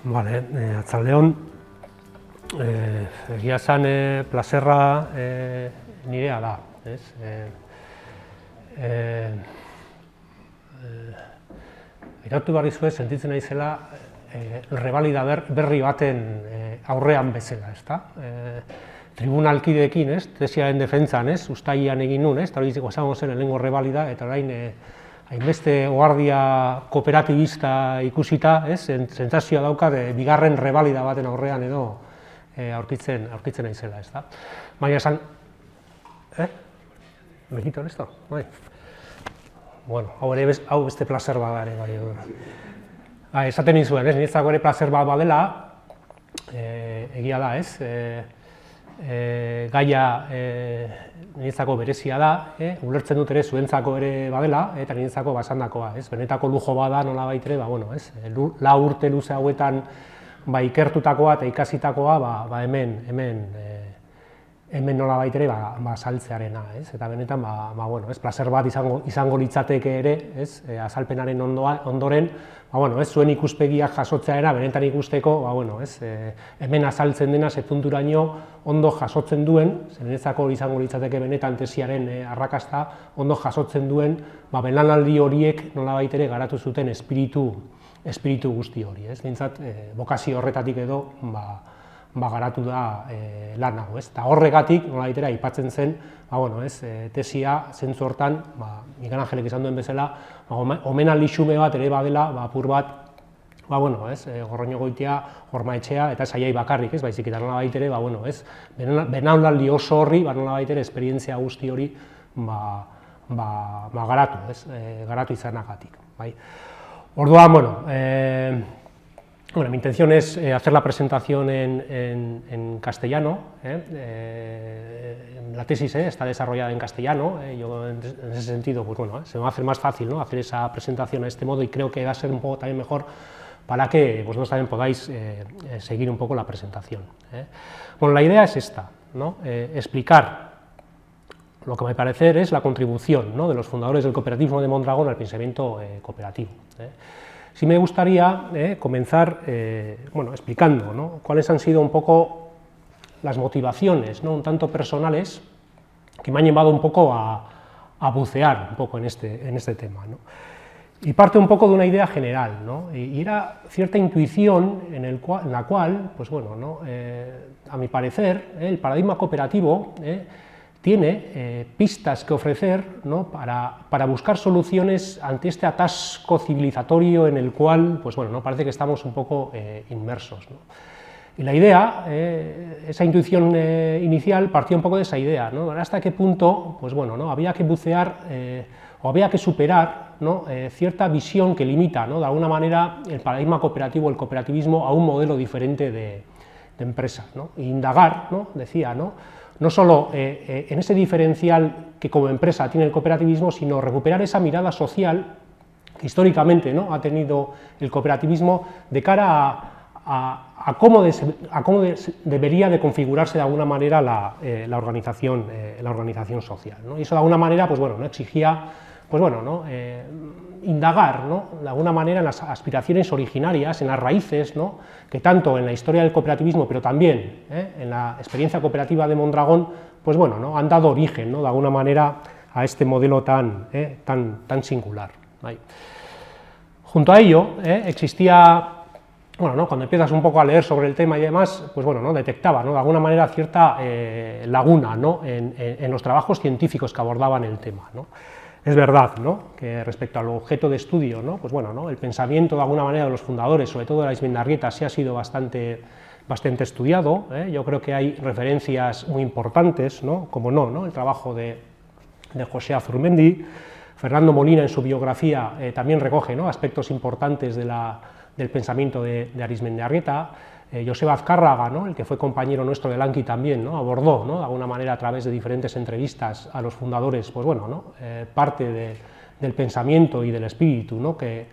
Vale, Atzaldeon, egia esan plazerra nirea da, ez? Irautu barri zuen, sentitzen naizela rebalida berri baten aurrean bezala, ezta? Tribunalkideekin, ez? Tesiaren defentsan, ez? Uztailean egin nun, ez? Eta hori izango zen lehenengo rebalida, eta orain hainbeste guardia kooperatibista ikusita, ez? Sentsazioa daukat bigarren rebalida baten aurrean edo aurkitzen naizela, ezta? Baina esan... ¿Me quito esto? Bai. Bueno, hau beste plazer bada ere, bai. Esaten nizuen, ez? Niretzako ere plazer bat badela, egia da, ez? Gaia niretzako berezia da, ulertzen dut ere zuentzako ere badela, eta niretzako basandakoa, ez? Benetako lujo bada nolabait ere, bueno, ez? 4 urte luze hauetan ikertutakoa eta ikasitakoa, hemen nolabait ere saltzearena, ez? Eta benetan, bueno, ez? Plazer bat izango litzateke ere, ez? Azalpenaren ondoren, bueno, ez? Zuen ikuspegiak jasotzearena, benetan ikusteko, bueno, ez? Hemen azaltzen dena ze punturaino ondo jasotzen duen, niretzako izango litzateke benetan tesiaren arrakasta, ondo jasotzen duen, belaunaldi horiek nolabait ere garatu zuten espiritu guzti hori, ez? Behintzat, bokazio horretatik edo, garatu da lan hau, ez? Eta horregatik, nolabait ere, aipatzen zen, bueno, ez? Tesia, zentzu hortan, Miguel Angelek izan duen bezala, omenaldi xume bat ere badela, apur bat, bueno, ez? Gorroñogoitia, Hormaetxea, eta saiai bakarrik, ez? Baizik eta nolabait ere, bueno, ez? Belaunaldi oso horri, nolabait ere, esperientzia guzti hori, garatu, ez? Garatu izanagatik, bai? Orduan, bueno, mi intención es hacer la presentación en castellano. La tesis está desarrollada en castellano. Yo en ese sentido, pues bueno, se me va a hacer más fácil, ¿no? Hacer esa presentación de este modo, y creo que va a ser un poco también mejor para que vosotros también podáis seguir un poco la presentación. Bueno, la idea es esta, ¿no? Explicar lo que a mi parecer es la contribución, ¿no? De los fundadores del cooperativismo de Mondragón al pensamiento cooperativo. Sí me gustaría comenzar explicando, ¿no? Cuáles han sido un poco las motivaciones, ¿no? Un tanto personales que me han llevado un poco a bucear un poco en este tema, ¿no? Y parte un poco de una idea general, ¿no? Y era cierta intuición en la cual, pues bueno, ¿no? A mi parecer, el paradigma cooperativo tiene pistas que ofrecer, ¿no? para buscar soluciones ante este atasco civilizatorio en el cual, pues bueno, ¿no? Parece que estamos un poco inmersos, ¿no? Y la idea, esa intuición inicial partió un poco de esa idea, ¿no? Hasta qué punto, pues bueno, ¿no? Había que bucear o había que superar, ¿no? Cierta visión que limita, ¿no? De alguna manera el paradigma cooperativo, el cooperativismo, a un modelo diferente de empresa, ¿no? E indagar, ¿no? Decía, ¿no? No solo en ese diferencial que como empresa tiene el cooperativismo, sino recuperar esa mirada social que históricamente, ¿no? Ha tenido el cooperativismo de cara a cómo debería de configurarse de alguna manera la organización social, ¿no? Y eso de alguna manera, pues bueno, ¿no? Exigía, pues bueno, ¿no? Indagar, ¿no? De alguna manera en las aspiraciones originarias, en las raíces, ¿no? Que tanto en la historia del cooperativismo, pero también en la experiencia cooperativa de Mondragón, pues bueno, ¿no? Han dado origen, ¿no? De alguna manera a este modelo tan singular, ¿vale? Junto a ello existía, bueno, ¿no? Cuando empiezas un poco a leer sobre el tema y demás, pues bueno, ¿no? Detectaba, ¿no? De alguna manera cierta laguna, ¿no? En los trabajos científicos que abordaban el tema, ¿no? Es verdad, ¿no? Que respecto al objeto de estudio, ¿no? Pues bueno, ¿no? El pensamiento de alguna manera de los fundadores, sobre todo de la Arizmendarrieta, sí ha sido bastante estudiado, ¿eh? Yo creo que hay referencias muy importantes, ¿no? Como no, el trabajo de José Azurmendi. Fernando Molina en su biografía también recoge, ¿no? Aspectos importantes del pensamiento de Arizmendarrieta. Joseba Azcárraga, ¿no? El que fue compañero nuestro de Lanqui también, ¿no? Abordó, ¿no? De alguna manera a través de diferentes entrevistas a los fundadores, pues bueno, ¿no? Parte del pensamiento y del espíritu, ¿no? que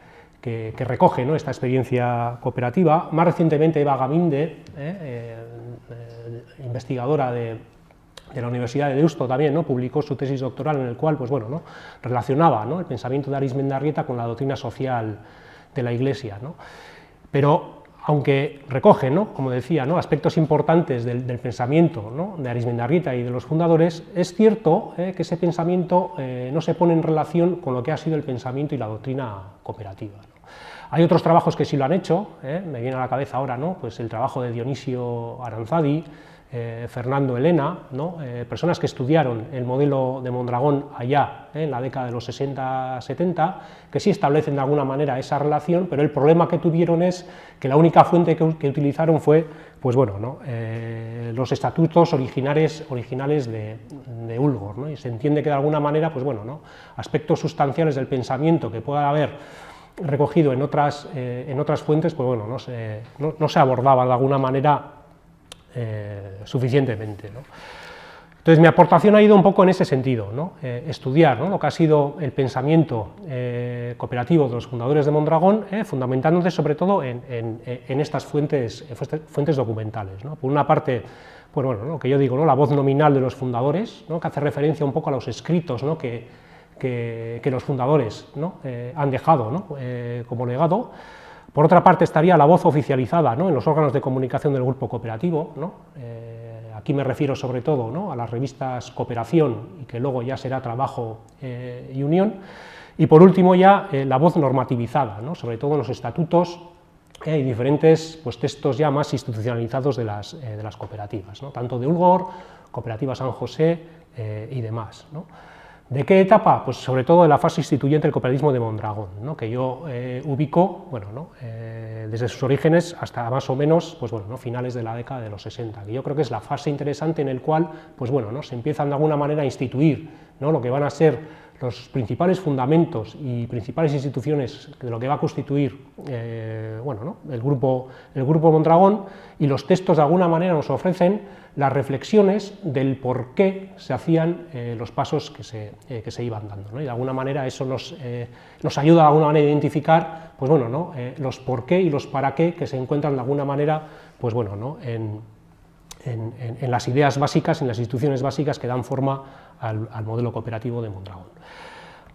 recoge, ¿no? Esta experiencia cooperativa. Más recientemente Eva Gaminde, investigadora de la Universidad de Deusto también, ¿no? Publicó su tesis doctoral en el cual, pues bueno, ¿no? Relacionaba, ¿no? El pensamiento de Arizmendarrieta con la doctrina social de la Iglesia, ¿no? Pero aunque recoge, ¿no?, como decía, ¿no?, aspectos importantes del pensamiento, ¿no?, de Arizmendarreta y de los fundadores, es cierto que ese pensamiento no se pone en relación con lo que ha sido el pensamiento y la doctrina cooperativa, ¿no? Hay otros trabajos que sí lo han hecho, me viene a la cabeza ahora, ¿no?, pues el trabajo de Dionisio Aranzadi, Fernando Elena, ¿no?, personas que estudiaron el modelo de Mondragón allá en la década de los 60-70, que sí establecen de alguna manera esa relación, pero el problema que tuvieron es que la única fuente que utilizaron fue, pues bueno, ¿no?, los estatutos originales de Ulgor, ¿no?, y se entiende que de alguna manera, pues bueno, ¿no?, aspectos sustanciales del pensamiento que pueda haber recogido en otras fuentes, pues bueno, no se abordaba de alguna manera suficientemente, ¿no? Entonces mi aportación ha ido un poco en ese sentido, ¿no?, estudiar, ¿no?, lo que ha sido el pensamiento cooperativo de los fundadores de Mondragón, fundamentándose sobre todo en estas fuentes documentales, ¿no? Por una parte, pues bueno, ¿no?, lo que yo digo, ¿no?, la voz nominal de los fundadores, ¿no?, que hace referencia un poco a los escritos, ¿no?, que los fundadores, ¿no?, han dejado, ¿no?, como legado. Por otra parte estaría la voz oficializada, ¿no?, en los órganos de comunicación del grupo cooperativo, ¿no? Aquí me refiero sobre todo, ¿no?, a las revistas Cooperación, y que luego ya será Trabajo y Unión, y por último ya la voz normativizada, ¿no?, sobre todo en los estatutos y diferentes, pues, textos ya más institucionalizados de las cooperativas, ¿no?, tanto de Ulgor, Cooperativa San José y demás, ¿no? ¿De qué etapa? Pues sobre todo de la fase instituyente del cooperativismo de Mondragón, ¿no?, que yo ubico, bueno, ¿no?, desde sus orígenes hasta más o menos, pues bueno, ¿no?, finales de la década de los 60, que yo creo que es la fase interesante en el cual, pues bueno, ¿no?, se empiezan de alguna manera a instituir, ¿no?, lo que van a ser los principales fundamentos y principales instituciones de lo que va a constituir, bueno, ¿no?, el grupo Mondragón, y los textos de alguna manera nos ofrecen las reflexiones del por qué se hacían los pasos que se iban dando, ¿no? Y de alguna manera eso nos ayuda de alguna manera a identificar, pues bueno, ¿no?, los por qué y los para qué que se encuentran de alguna manera, pues bueno, ¿no?, en las ideas básicas, en las instituciones básicas que dan forma al modelo cooperativo de Mondragón.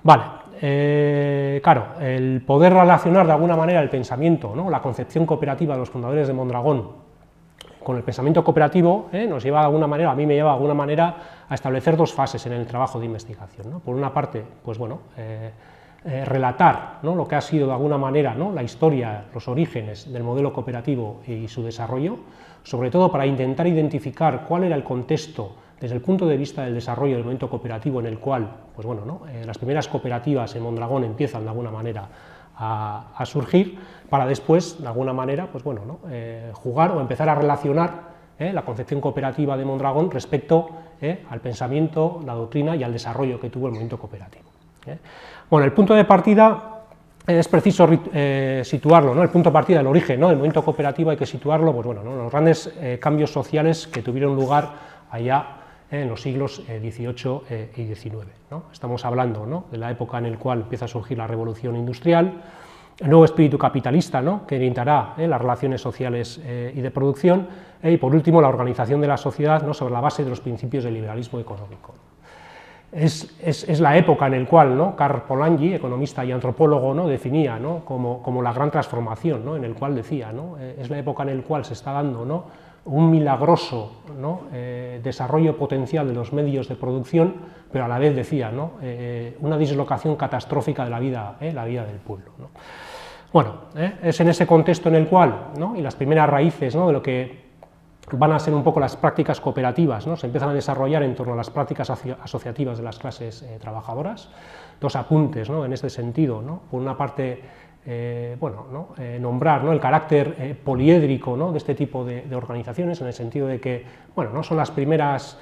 Vale, claro, el poder relacionar de alguna manera el pensamiento, ¿no?, la concepción cooperativa de los fundadores de Mondragón con el pensamiento cooperativo, nos lleva de alguna manera, a mí me lleva de alguna manera a establecer dos fases en el trabajo de investigación, ¿no? Por una parte, pues bueno, relatar, ¿no?, lo que ha sido de alguna manera, ¿no?, la historia, los orígenes del modelo cooperativo y su desarrollo, sobre todo para intentar identificar cuál era el contexto desde el punto de vista del desarrollo del movimiento cooperativo en el cual, pues bueno, ¿no?, las primeras cooperativas en Mondragón empiezan de alguna manera a surgir, para después, de alguna manera, pues bueno, ¿no?, jugar o empezar a relacionar la concepción cooperativa de Mondragón respecto al pensamiento, la doctrina y al desarrollo que tuvo el movimiento cooperativo. Bueno, el punto de partida es preciso situarlo, ¿no?, el punto de partida del origen, ¿no?, del movimiento cooperativo hay que situarlo, pues bueno, ¿no?, los grandes cambios sociales que tuvieron lugar allá en los siglos XVIII y XIX, ¿no? Estamos hablando, ¿no?, de la época en la cual empieza a surgir la revolución industrial, el nuevo espíritu capitalista, ¿no?, que orientará las relaciones sociales y de producción, y por último la organización de la sociedad, ¿no?, sobre la base de los principios del liberalismo económico. Es la época en la cual, ¿no?, Karl Polanyi, economista y antropólogo, ¿no?, definía, ¿no?, como la gran transformación, ¿no?, en el cual decía, ¿no?, es la época en la cual se está dando, ¿no?, un milagroso, ¿no?, desarrollo potencial de los medios de producción, pero a la vez decía, ¿no?, una dislocación catastrófica de la vida del pueblo, ¿no? Bueno, es en ese contexto en el cual, ¿no?, y las primeras raíces, ¿no?, de lo que van a ser un poco las prácticas cooperativas, ¿no?, se empiezan a desarrollar en torno a las prácticas asociativas de las clases trabajadoras. Dos apuntes, ¿no?, en este sentido, ¿no? Por una parte, bueno, ¿no?, nombrar, ¿no?, el carácter poliédrico, ¿no?, de este tipo de organizaciones, en el sentido de que, bueno, no son las primeras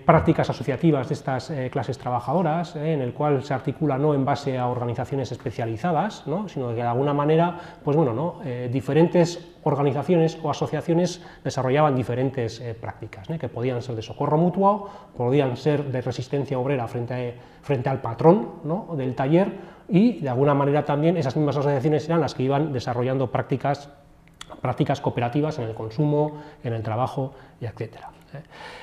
prácticas asociativas de estas clases trabajadoras, en el cual se articula no en base a organizaciones especializadas, ¿no?, sino que de alguna manera, pues bueno, ¿no?, diferentes organizaciones o asociaciones desarrollaban diferentes prácticas, que podían ser de socorro mutuo, podían ser de resistencia obrera frente al patrón, ¿no?, del taller, y de alguna manera también esas mismas asociaciones eran las que iban desarrollando prácticas cooperativas en el consumo, en el trabajo, y etcétera.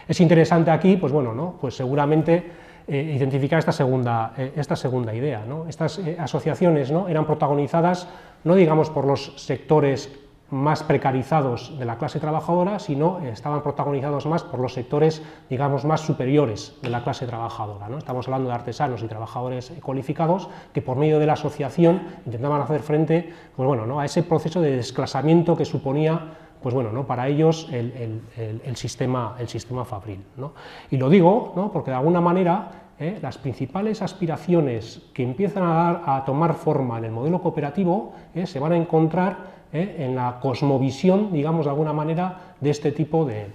Es interesante aquí, pues bueno, ¿no?, pues seguramente identificar esta segunda idea, ¿no? Estas asociaciones, ¿no?, eran protagonizadas no digamos por los sectores más precarizados de la clase trabajadora, sino estaban protagonizados más por los sectores, digamos, más superiores de la clase trabajadora, ¿no? Estamos hablando de artesanos y trabajadores cualificados que por medio de la asociación intentaban hacer frente, pues bueno, ¿no?, a ese proceso de desclasamiento que suponía, pues bueno, ¿no?, para ellos el sistema fabril, ¿no? Y lo digo, ¿no?, porque de alguna manera las principales aspiraciones que empiezan a tomar forma en el modelo cooperativo se van a encontrar en la cosmovisión, digamos, de alguna manera, de este tipo de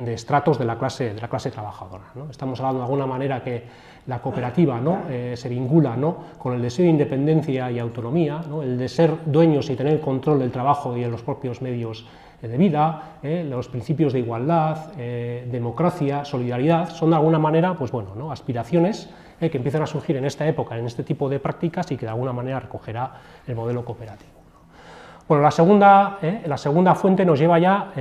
estratos de la clase trabajadora, ¿no? Estamos hablando de alguna manera que la cooperativa, ¿no?, se vincula, ¿no?, con el deseo de independencia y autonomía, ¿no?, el de ser dueños y tener control del trabajo y de los propios medios de vida, los principios de igualdad, democracia, solidaridad, son de alguna manera, pues bueno, ¿no?, aspiraciones que empiezan a surgir en esta época, en este tipo de prácticas y que de alguna manera recogerá el modelo cooperativo. Bueno, la segunda fuente nos lleva ya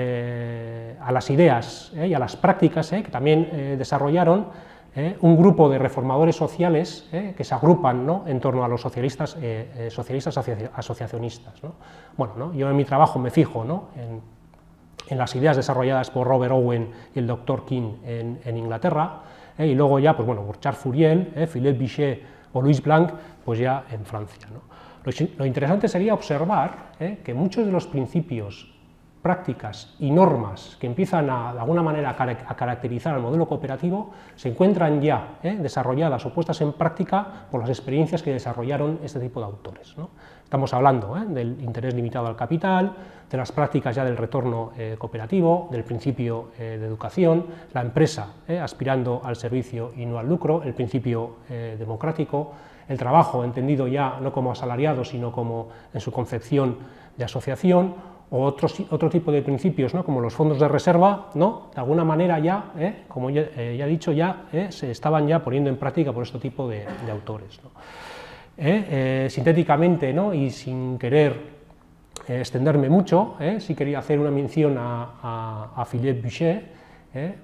a las ideas y a las prácticas que también desarrollaron un grupo de reformadores sociales que se agrupan, ¿no?, en torno a los socialistas asociacionistas, ¿no? Bueno, ¿no?, yo en mi trabajo me fijo, ¿no?, en las ideas desarrolladas por Robert Owen y el Dr. King en Inglaterra, y luego ya, pues bueno, por Charles Fourier, Philippe Bichet o Louis Blanc, pues ya en Francia, ¿no? Lo interesante sería observar que muchos de los principios, prácticas y normas que empiezan de alguna manera a caracterizar al modelo cooperativo se encuentran ya desarrolladas o puestas en práctica por las experiencias que desarrollaron este tipo de autores, ¿no? Estamos hablando del interés limitado al capital, de las prácticas ya del retorno cooperativo, del principio de educación, la empresa aspirando al servicio y no al lucro, el principio democrático, el trabajo entendido ya no como asalariado, sino como en su concepción de asociación, o otro tipo de principios, ¿no?, como los fondos de reserva, ¿no?, de alguna manera ya, como ya he dicho, ya se estaban ya poniendo en práctica por este tipo de autores, ¿no? Sintéticamente, ¿no?, y sin querer extenderme mucho, sí quería hacer una mención a Philippe Bichet.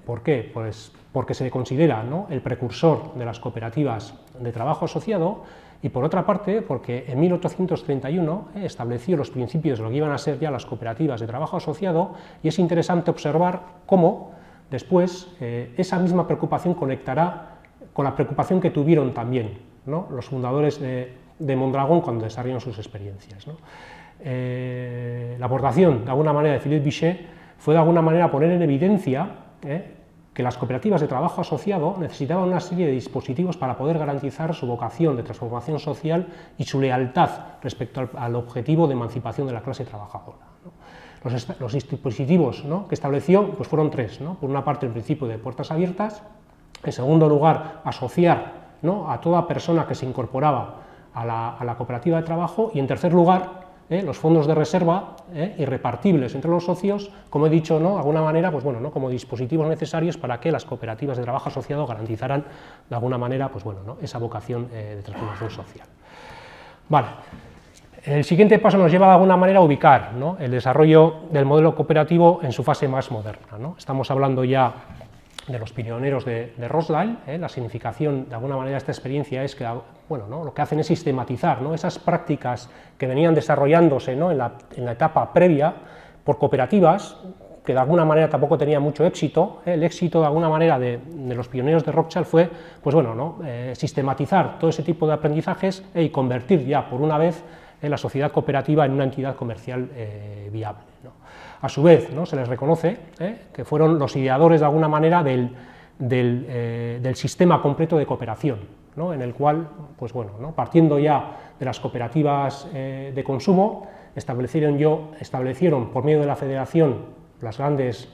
¿Por qué? Pues porque se le considera, ¿no?, el precursor de las cooperativas de trabajo asociado, y por otra parte porque en 1831 estableció los principios de lo que iban a ser ya las cooperativas de trabajo asociado, y es interesante observar cómo después esa misma preocupación conectará con la preocupación que tuvieron también, ¿no?, los fundadores de Mondragón cuando desarrollaron sus experiencias, ¿no? La aportación de alguna manera de Philippe Bichet fue de alguna manera poner en evidencia que las cooperativas de trabajo asociado necesitaban una serie de dispositivos para poder garantizar su vocación de transformación social y su lealtad respecto al objetivo de emancipación de la clase trabajadora, ¿no? Los dispositivos, ¿no?, que estableció pues fueron tres, ¿no? Por una parte el principio de puertas abiertas, en segundo lugar asociar, ¿no?, a toda persona que se incorporaba a la cooperativa de trabajo, y en tercer lugar los fondos de reserva irrepartibles entre los socios, como he dicho, ¿no?, de alguna manera, pues bueno, ¿no?, como dispositivos necesarios para que las cooperativas de trabajo asociado garantizaran de alguna manera, pues bueno, ¿no?, esa vocación de transformación social. Vale. El siguiente paso nos lleva de alguna manera a ubicar, ¿no?, el desarrollo del modelo cooperativo en su fase más moderna, ¿no? Estamos hablando ya de los pioneros de Rochdale. La significación de alguna manera de esta experiencia es que, bueno, ¿no?, lo que hacen es sistematizar, ¿no?, esas prácticas que venían desarrollándose, ¿no?, en la etapa previa por cooperativas, que de alguna manera tampoco tenían mucho éxito. El éxito de alguna manera de los pioneros de Rothschild fue, pues bueno, ¿no?, sistematizar todo ese tipo de aprendizajes y convertir ya por una vez la sociedad cooperativa en una entidad comercial viable, ¿no? A su vez, ¿no?, se les reconoce que fueron los ideadores de alguna manera del sistema completo de cooperación, ¿no?, en el cual, pues bueno, ¿no?, partiendo ya de las cooperativas de consumo, establecieron por medio de la federación las grandes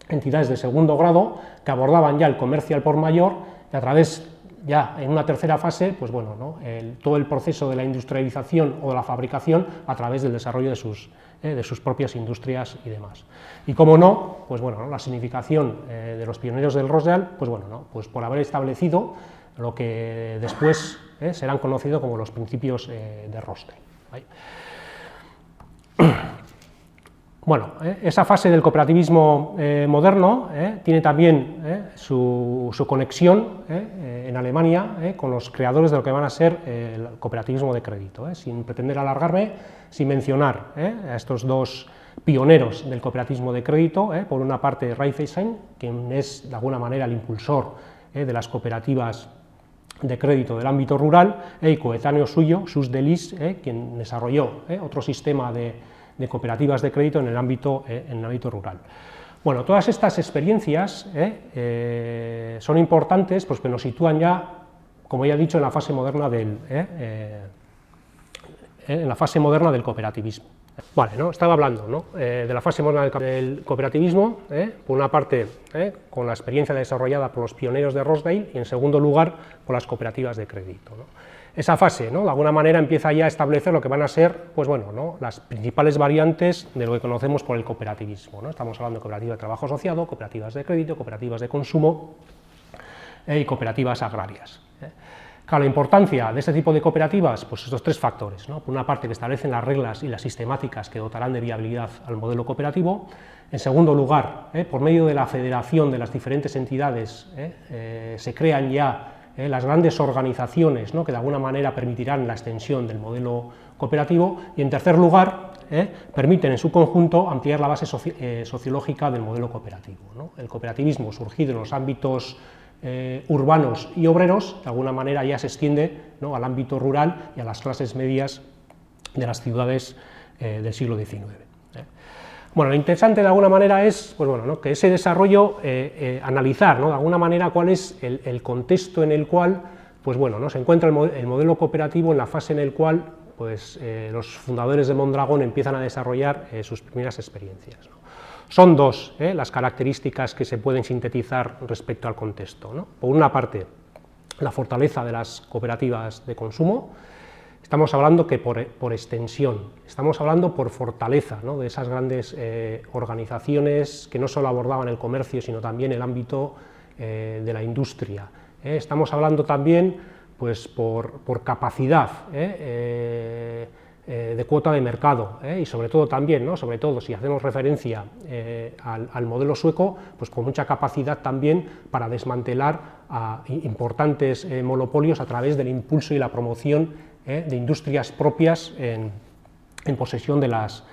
entidades de segundo grado que abordaban ya el comercio al por mayor, y a través ya en una tercera fase, pues bueno, ¿no?, todo el proceso de la industrialización o de la fabricación a través del desarrollo de sus propias industrias y demás. Y como no, pues bueno, ¿no?, la significación de los pioneros del Rochdale, pues bueno, ¿no?, pues por haber establecido lo que después serán conocidos como los principios de Rochdale, ¿vale? Bueno, esa fase del cooperativismo moderno tiene también su conexión en Alemania con los creadores de lo que van a ser el cooperativismo de crédito. Sin pretender alargarme, sin mencionar a estos dos pioneros del cooperativismo de crédito, por una parte Raiffeisen, quien es de alguna manera el impulsor de las cooperativas de crédito del ámbito rural, y coetáneo suyo, Sus Delis, quien desarrolló otro sistema de cooperativas de crédito en el ámbito rural. Bueno, todas estas experiencias son importantes, pues que nos sitúan ya, como ya he dicho, en la fase moderna del cooperativismo. Vale, ¿no? Estaba hablando, ¿no? De la fase moderna del cooperativismo, por una parte con la experiencia desarrollada por los pioneros de Rochdale y en segundo lugar por las cooperativas de crédito, ¿no? Esa fase, ¿no?, de alguna manera empieza ya a establecer lo que van a ser, pues bueno, ¿no?, las principales variantes de lo que conocemos por el cooperativismo, ¿no? Estamos hablando de cooperativas de trabajo asociado, cooperativas de crédito, cooperativas de consumo y cooperativas agrarias. Claro, la importancia de este tipo de cooperativas, pues estos tres factores, ¿no? Por una parte, que establecen las reglas y las sistemáticas que dotarán de viabilidad al modelo cooperativo. En segundo lugar, por medio de la federación de las diferentes entidades, se crean ya las grandes organizaciones, ¿no?, que de alguna manera permitirán la extensión del modelo cooperativo, y en tercer lugar, permiten en su conjunto ampliar la base sociológica del modelo cooperativo, ¿no? El cooperativismo, surgido en los ámbitos urbanos y obreros, de alguna manera ya se extiende, ¿no?, al ámbito rural y a las clases medias de las ciudades del siglo XIX. Bueno, lo interesante de alguna manera es, pues bueno, ¿no?, que ese desarrollo, analizar, ¿no?, de alguna manera cuál es el contexto en el cual, pues bueno, ¿no?, se encuentra el modelo cooperativo en la fase en el cual, pues, los fundadores de Mondragón empiezan a desarrollar sus primeras experiencias, ¿no? Son dos las características que se pueden sintetizar respecto al contexto, ¿no? Por una parte, la fortaleza de las cooperativas de consumo. Estamos hablando que por extensión, estamos hablando por fortaleza, ¿no?, de esas grandes organizaciones que no solo abordaban el comercio, sino también el ámbito de la industria. Estamos hablando también, pues, por capacidad de cuota de mercado, y sobre todo también, ¿no?, sobre todo si hacemos referencia al modelo sueco, pues con mucha capacidad también para desmantelar a importantes monopolios a través del impulso y la promoción de industrias propias en posesión de las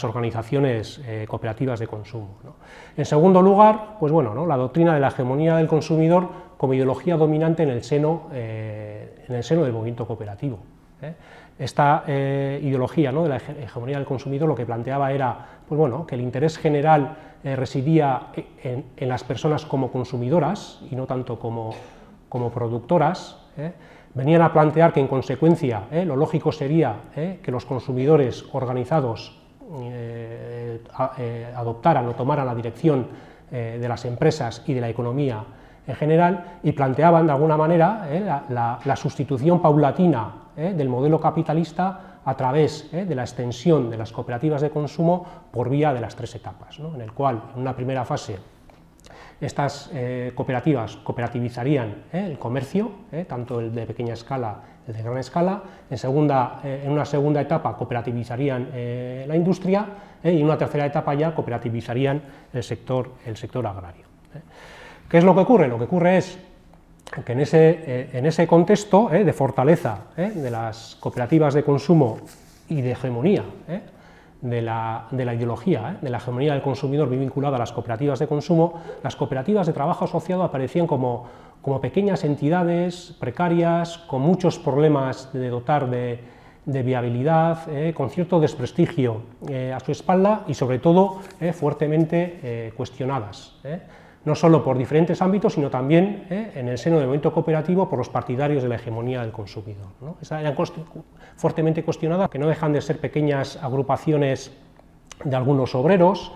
organizaciones cooperativas de consumo, ¿no? En segundo lugar, pues bueno, ¿no?, la doctrina de la hegemonía del consumidor como ideología dominante en el seno del movimiento cooperativo. Esta ideología, ¿no?, de la hegemonía del consumidor lo que planteaba era, pues bueno, que el interés general residía en las personas como consumidoras y no tanto como productoras. Venían a plantear que, en consecuencia, lo lógico sería que los consumidores organizados adoptaran o tomaran la dirección de las empresas y de la economía en general, y planteaban de alguna manera la sustitución paulatina del modelo capitalista a través de la extensión de las cooperativas de consumo por vía de las tres etapas, ¿no?, en el cual, en una primera fase, estas cooperativas cooperativizarían el comercio, tanto el de pequeña escala, el de gran escala. En una segunda etapa cooperativizarían la industria, y en una tercera etapa ya cooperativizarían el sector agrario. ¿Qué es lo que ocurre? Lo que ocurre es que en ese contexto de fortaleza de las cooperativas de consumo y de hegemonía de la ideología de la hegemonía del consumidor vinculada a las cooperativas de consumo, las cooperativas de trabajo asociado aparecían como pequeñas entidades precarias, con muchos problemas de dotar de viabilidad, con cierto desprestigio a su espalda y sobre todo fuertemente cuestionadas, no solo por diferentes ámbitos, sino también en el seno del movimiento cooperativo por los partidarios de la hegemonía del consumidor, ¿no? Eran fuertemente cuestionadas, que no dejan de ser pequeñas agrupaciones de algunos obreros,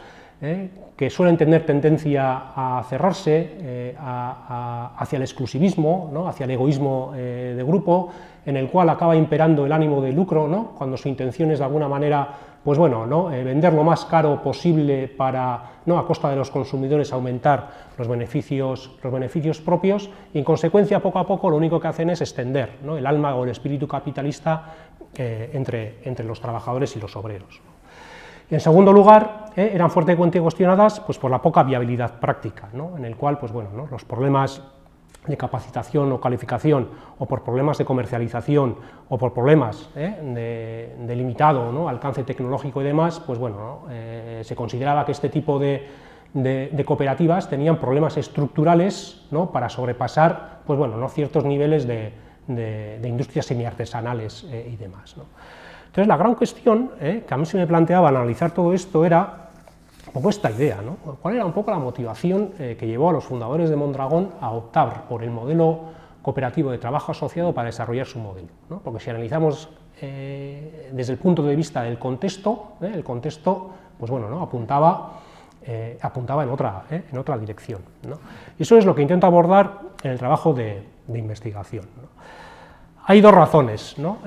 que suelen tener tendencia a cerrarse hacia el exclusivismo, ¿no?, hacia el egoísmo de grupo, en el cual acaba imperando el ánimo de lucro, ¿no?, cuando su intención es de alguna manera, pues bueno, ¿no?, vender lo más caro posible para, ¿no?, a costa de los consumidores, aumentar los beneficios propios, y en consecuencia poco a poco lo único que hacen es extender, ¿no?, el alma o el espíritu capitalista entre los trabajadores y los obreros. Y en segundo lugar, eran fuertemente cuestionadas pues, por la poca viabilidad práctica, ¿no? En el cual pues, bueno, ¿no? Los problemas de capacitación o calificación, o por problemas de comercialización, o por problemas de limitado, ¿no? Alcance tecnológico y demás, pues bueno, ¿no? Se consideraba que este tipo de cooperativas tenían problemas estructurales, ¿no? Para sobrepasar pues bueno, ¿no? Ciertos niveles de industrias semiartesanales y demás, ¿no? Entonces la gran cuestión que a mí se me planteaba al analizar todo esto era un poco esta idea, ¿no? ¿Cuál era un poco la motivación que llevó a los fundadores de Mondragón a optar por el modelo cooperativo de trabajo asociado para desarrollar su modelo, ¿no? Porque si analizamos desde el punto de vista del contexto, el contexto pues bueno, ¿no? apuntaba en otra dirección, ¿no? Y eso es lo que intento abordar en el trabajo de investigación, ¿no? Hay dos razones, ¿no?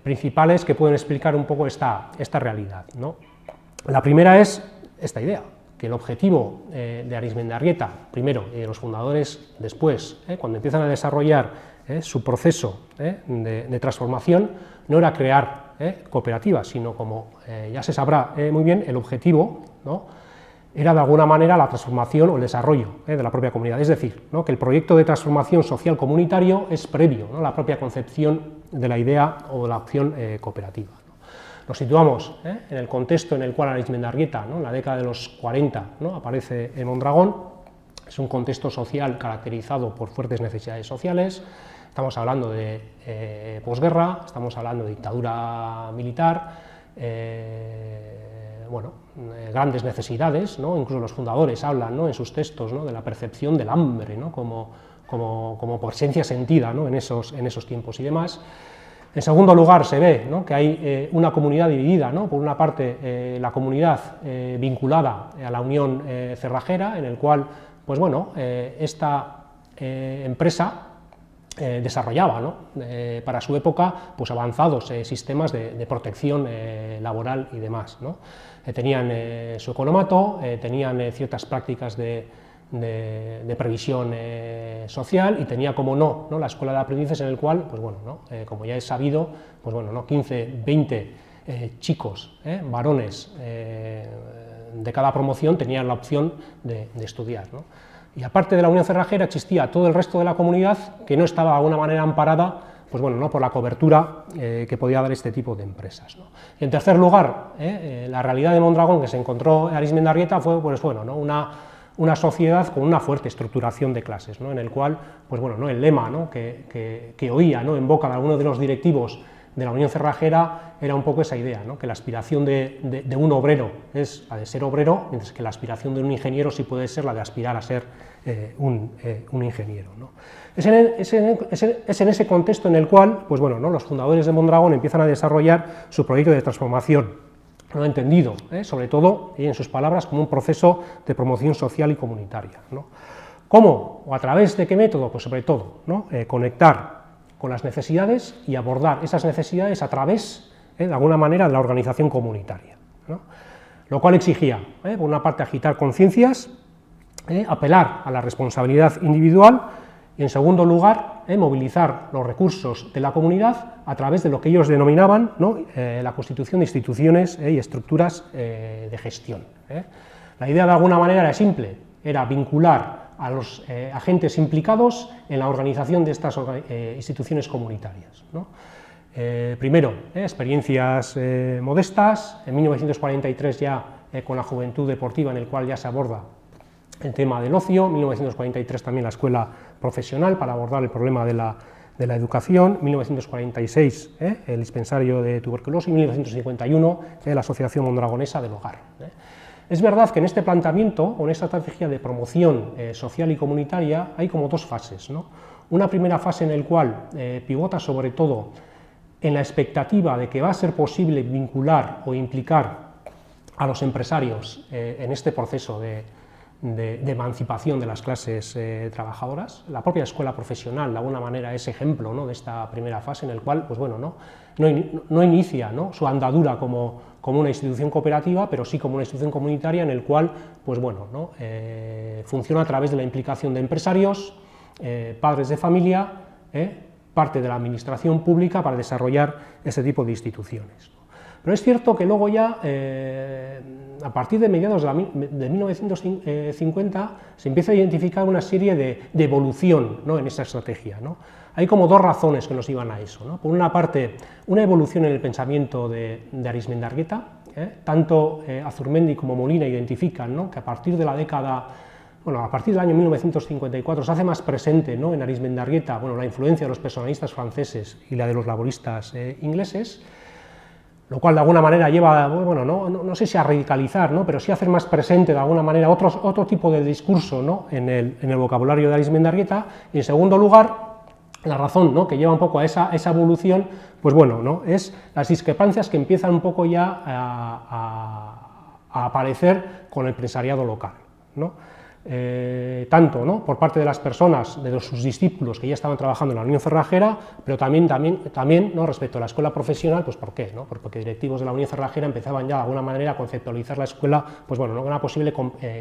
Principales que pueden explicar un poco esta realidad, ¿no? La primera es esta idea, que el objetivo de Arizmendiarrieta, primero, y de los fundadores después, cuando empiezan a desarrollar su proceso de transformación, no era crear cooperativas, sino como ya se sabrá muy bien, el objetivo, ¿no? Era de alguna manera la transformación o el desarrollo de la propia comunidad, es decir, ¿no? Que el proyecto de transformación social comunitario es previo, ¿no? A la propia concepción de la idea o de la acción cooperativa, ¿no? Nos situamos en el contexto en el cual Arizmendiarrieta, ¿no? En la década de los 40, ¿no? Aparece en Mondragón, es un contexto social caracterizado por fuertes necesidades sociales, estamos hablando de posguerra, estamos hablando de dictadura militar, bueno, grandes necesidades, ¿no? Incluso los fundadores hablan, ¿no? En sus textos, ¿no? De la percepción del hambre, ¿no? como presencia sentida, ¿no? en esos tiempos y demás. En segundo lugar, se ve, ¿no? Que hay una comunidad dividida, ¿no? Por una parte, la comunidad vinculada a la Unión Cerrajera, en el cual, pues bueno, esta empresa desarrollaba, ¿no? Para su época pues avanzados sistemas de protección laboral y demás, ¿no? Tenían su economato, tenían ciertas prácticas de previsión social y tenía, como no, la escuela de aprendices en el cual, pues bueno, ¿no? Como ya es sabido, pues bueno, ¿no? 15, 20 chicos, varones de cada promoción tenían la opción de estudiar, ¿no? Y aparte de la Unión Cerrajera existía todo el resto de la comunidad que no estaba de alguna manera amparada, pues bueno, ¿no? Por la cobertura que podía dar este tipo de empresas, ¿no? Y en tercer lugar, la realidad de Mondragón que se encontró en Arizmendiarrieta fue, pues bueno, ¿no? Una sociedad con una fuerte estructuración de clases, ¿no? En el cual, pues bueno, ¿no? El lema, ¿no? que oía, ¿no? En boca de algunos de los directivos de la Unión Cerrajera era un poco esa idea, ¿no? Que la aspiración de un obrero es la de ser obrero, mientras que la aspiración de un ingeniero sí puede ser la de aspirar a ser un ingeniero, ¿no? Es en ese contexto en el cual, pues bueno, ¿no? Los fundadores de Mondragón empiezan a desarrollar su proyecto de transformación, ¿no? Entendido, sobre todo, y en sus palabras, como un proceso de promoción social y comunitaria, ¿no? ¿Cómo? ¿O a través de qué método? Pues sobre todo, ¿no? Conectar con las necesidades y abordar esas necesidades a través, de alguna manera, de la organización comunitaria, ¿no? Lo cual exigía, por una parte, agitar conciencias, apelar a la responsabilidad individual y, en segundo lugar, movilizar los recursos de la comunidad a través de lo que ellos denominaban, ¿no? La constitución de instituciones y estructuras de gestión. La idea, de alguna manera, era simple, era vincular a los agentes implicados en la organización de estas instituciones comunitarias, ¿no? Primero, experiencias modestas, en 1943 ya con la Juventud Deportiva, en el cual ya se aborda el tema del ocio, en 1943 también la Escuela Profesional para abordar el problema de la educación, 1946 el dispensario de tuberculosis, 1951 la Asociación Mondragonesa del Hogar. Es verdad que en este planteamiento, o en esta estrategia de promoción social y comunitaria, hay como dos fases, ¿no? Una primera fase en la cual pivota sobre todo en la expectativa de que va a ser posible vincular o implicar a los empresarios en este proceso de emancipación de las clases trabajadoras. La propia escuela profesional, de alguna manera, es ejemplo, ¿no? De esta primera fase en el cual, pues bueno, no inicia, ¿no? Su andadura como una institución cooperativa, pero sí como una institución comunitaria en el cual, pues bueno, ¿no? Funciona a través de la implicación de empresarios, padres de familia, parte de la administración pública para desarrollar ese tipo de instituciones. Pero es cierto que luego ya, a partir de mediados de 1950, se empieza a identificar una serie de evolución, ¿no?, en esa estrategia, ¿no? Hay como dos razones que nos iban a eso, ¿no? Por una parte, una evolución en el pensamiento de Arizmendarrieta, tanto Azurmendi como Molina identifican, ¿no?, que a partir de la década, bueno, a partir del año 1954 se hace más presente, ¿no?, en Arizmendarrieta, bueno, la influencia de los personalistas franceses y la de los laboristas ingleses, lo cual de alguna manera lleva, bueno, no sé si a radicalizar, ¿no?, pero sí a hacer más presente de alguna manera otro tipo de discurso, ¿no?, en el vocabulario de Arizmendarrieta. Y en segundo lugar, la razón, ¿no?, que lleva un poco a esa evolución, pues bueno, ¿no?, es las discrepancias que empiezan un poco ya a aparecer con el empresariado local, ¿no? Tanto, ¿no?, por parte de las personas, de sus discípulos que ya estaban trabajando en la Unión Cerrajera, pero también, ¿no?, respecto a la escuela profesional, pues ¿por qué?, ¿no? Porque directivos de la Unión Cerrajera empezaban ya de alguna manera a conceptualizar la escuela, pues bueno, ¿no?, una posible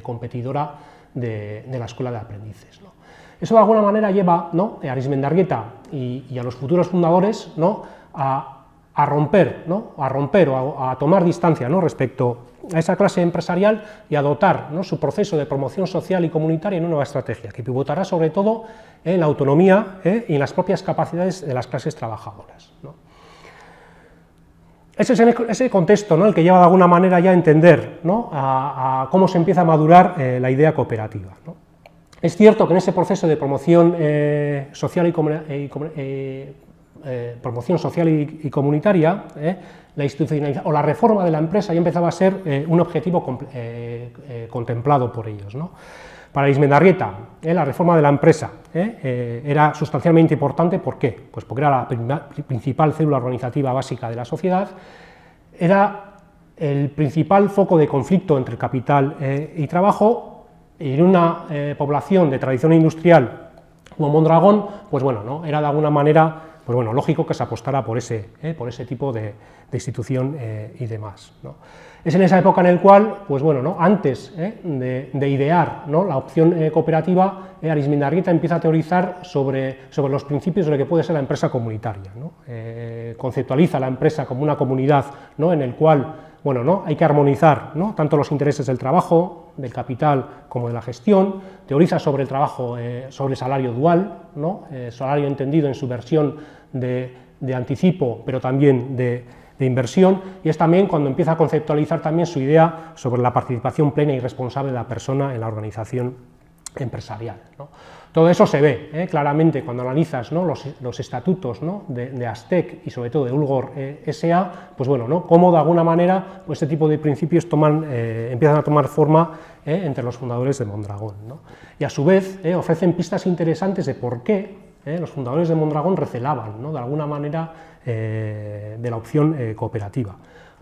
competidora de la escuela de aprendices, ¿no? Eso de alguna manera lleva, ¿no?, a Arizmendarrieta y a los futuros fundadores, ¿no?, a romper o a tomar distancia, ¿no?, respecto a esa clase empresarial y a dotar, ¿no?, su proceso de promoción social y comunitaria en una nueva estrategia, que pivotará sobre todo en la autonomía y en las propias capacidades de las clases trabajadoras, ¿no? Ese es ese contexto, ¿no?, el que lleva de alguna manera ya a entender, ¿no?, a cómo se empieza a madurar la idea cooperativa, ¿no? Es cierto que en ese proceso de promoción social y comunitaria, la institucionalización o la reforma de la empresa ya empezaba a ser un objetivo contemplado por ellos, ¿no? Para Arizmendarrieta, la reforma de la empresa era sustancialmente importante. ¿Por qué? Pues porque era la principal célula organizativa básica de la sociedad, era el principal foco de conflicto entre el capital y trabajo, y en una población de tradición industrial como Mondragón, pues bueno, ¿no?, era de alguna manera, pues bueno, lógico que se apostara por ese tipo de institución y demás, ¿no? Es en esa época en el cual, pues bueno, ¿no?, antes de idear, ¿no?, la opción cooperativa, Arizmendarrieta empieza a teorizar sobre los principios de lo que puede ser la empresa comunitaria, ¿no? Conceptualiza la empresa como una comunidad, ¿no?, en el cual, bueno, ¿no?, hay que armonizar, ¿no?, tanto los intereses del trabajo, del capital, como de la gestión. Teoriza sobre el trabajo, sobre el salario dual, ¿no?, salario entendido en su versión de anticipo, pero también de inversión, y es también cuando empieza a conceptualizar también su idea sobre la participación plena y responsable de la persona en la organización empresarial, ¿no? Todo eso se ve claramente cuando analizas, ¿no?, los estatutos, ¿no?, de Astec y sobre todo de Ulgor S.A., pues bueno, ¿no?, cómo de alguna manera pues este tipo de principios empiezan a tomar forma entre los fundadores de Mondragón, ¿no? Y a su vez ofrecen pistas interesantes de por qué los fundadores de Mondragón recelaban, ¿no?, de alguna manera de la opción cooperativa.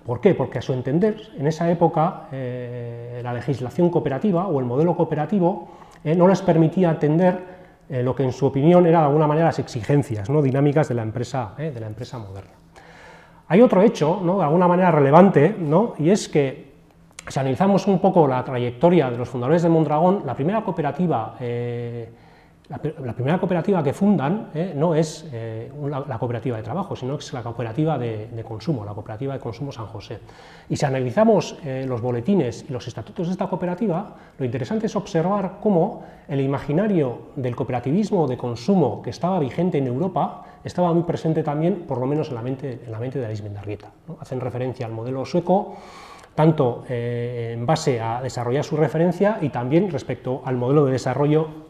¿Por qué? Porque a su entender, en esa época, la legislación cooperativa o el modelo cooperativo no les permitía atender lo que en su opinión era de alguna manera las exigencias, ¿no?, dinámicas de la empresa moderna. Hay otro hecho, ¿no?, de alguna manera relevante, ¿no?, y es que si analizamos un poco la trayectoria de los fundadores de Mondragón, la primera cooperativa que fundan no es la cooperativa de trabajo, sino que es la cooperativa de consumo, la cooperativa de consumo San José. Y si analizamos los boletines y los estatutos de esta cooperativa, lo interesante es observar cómo el imaginario del cooperativismo de consumo que estaba vigente en Europa estaba muy presente también, por lo menos en la mente de Arizmendarrieta, ¿no? Hacen referencia al modelo sueco, tanto en base a desarrollar su referencia y también respecto al modelo de desarrollo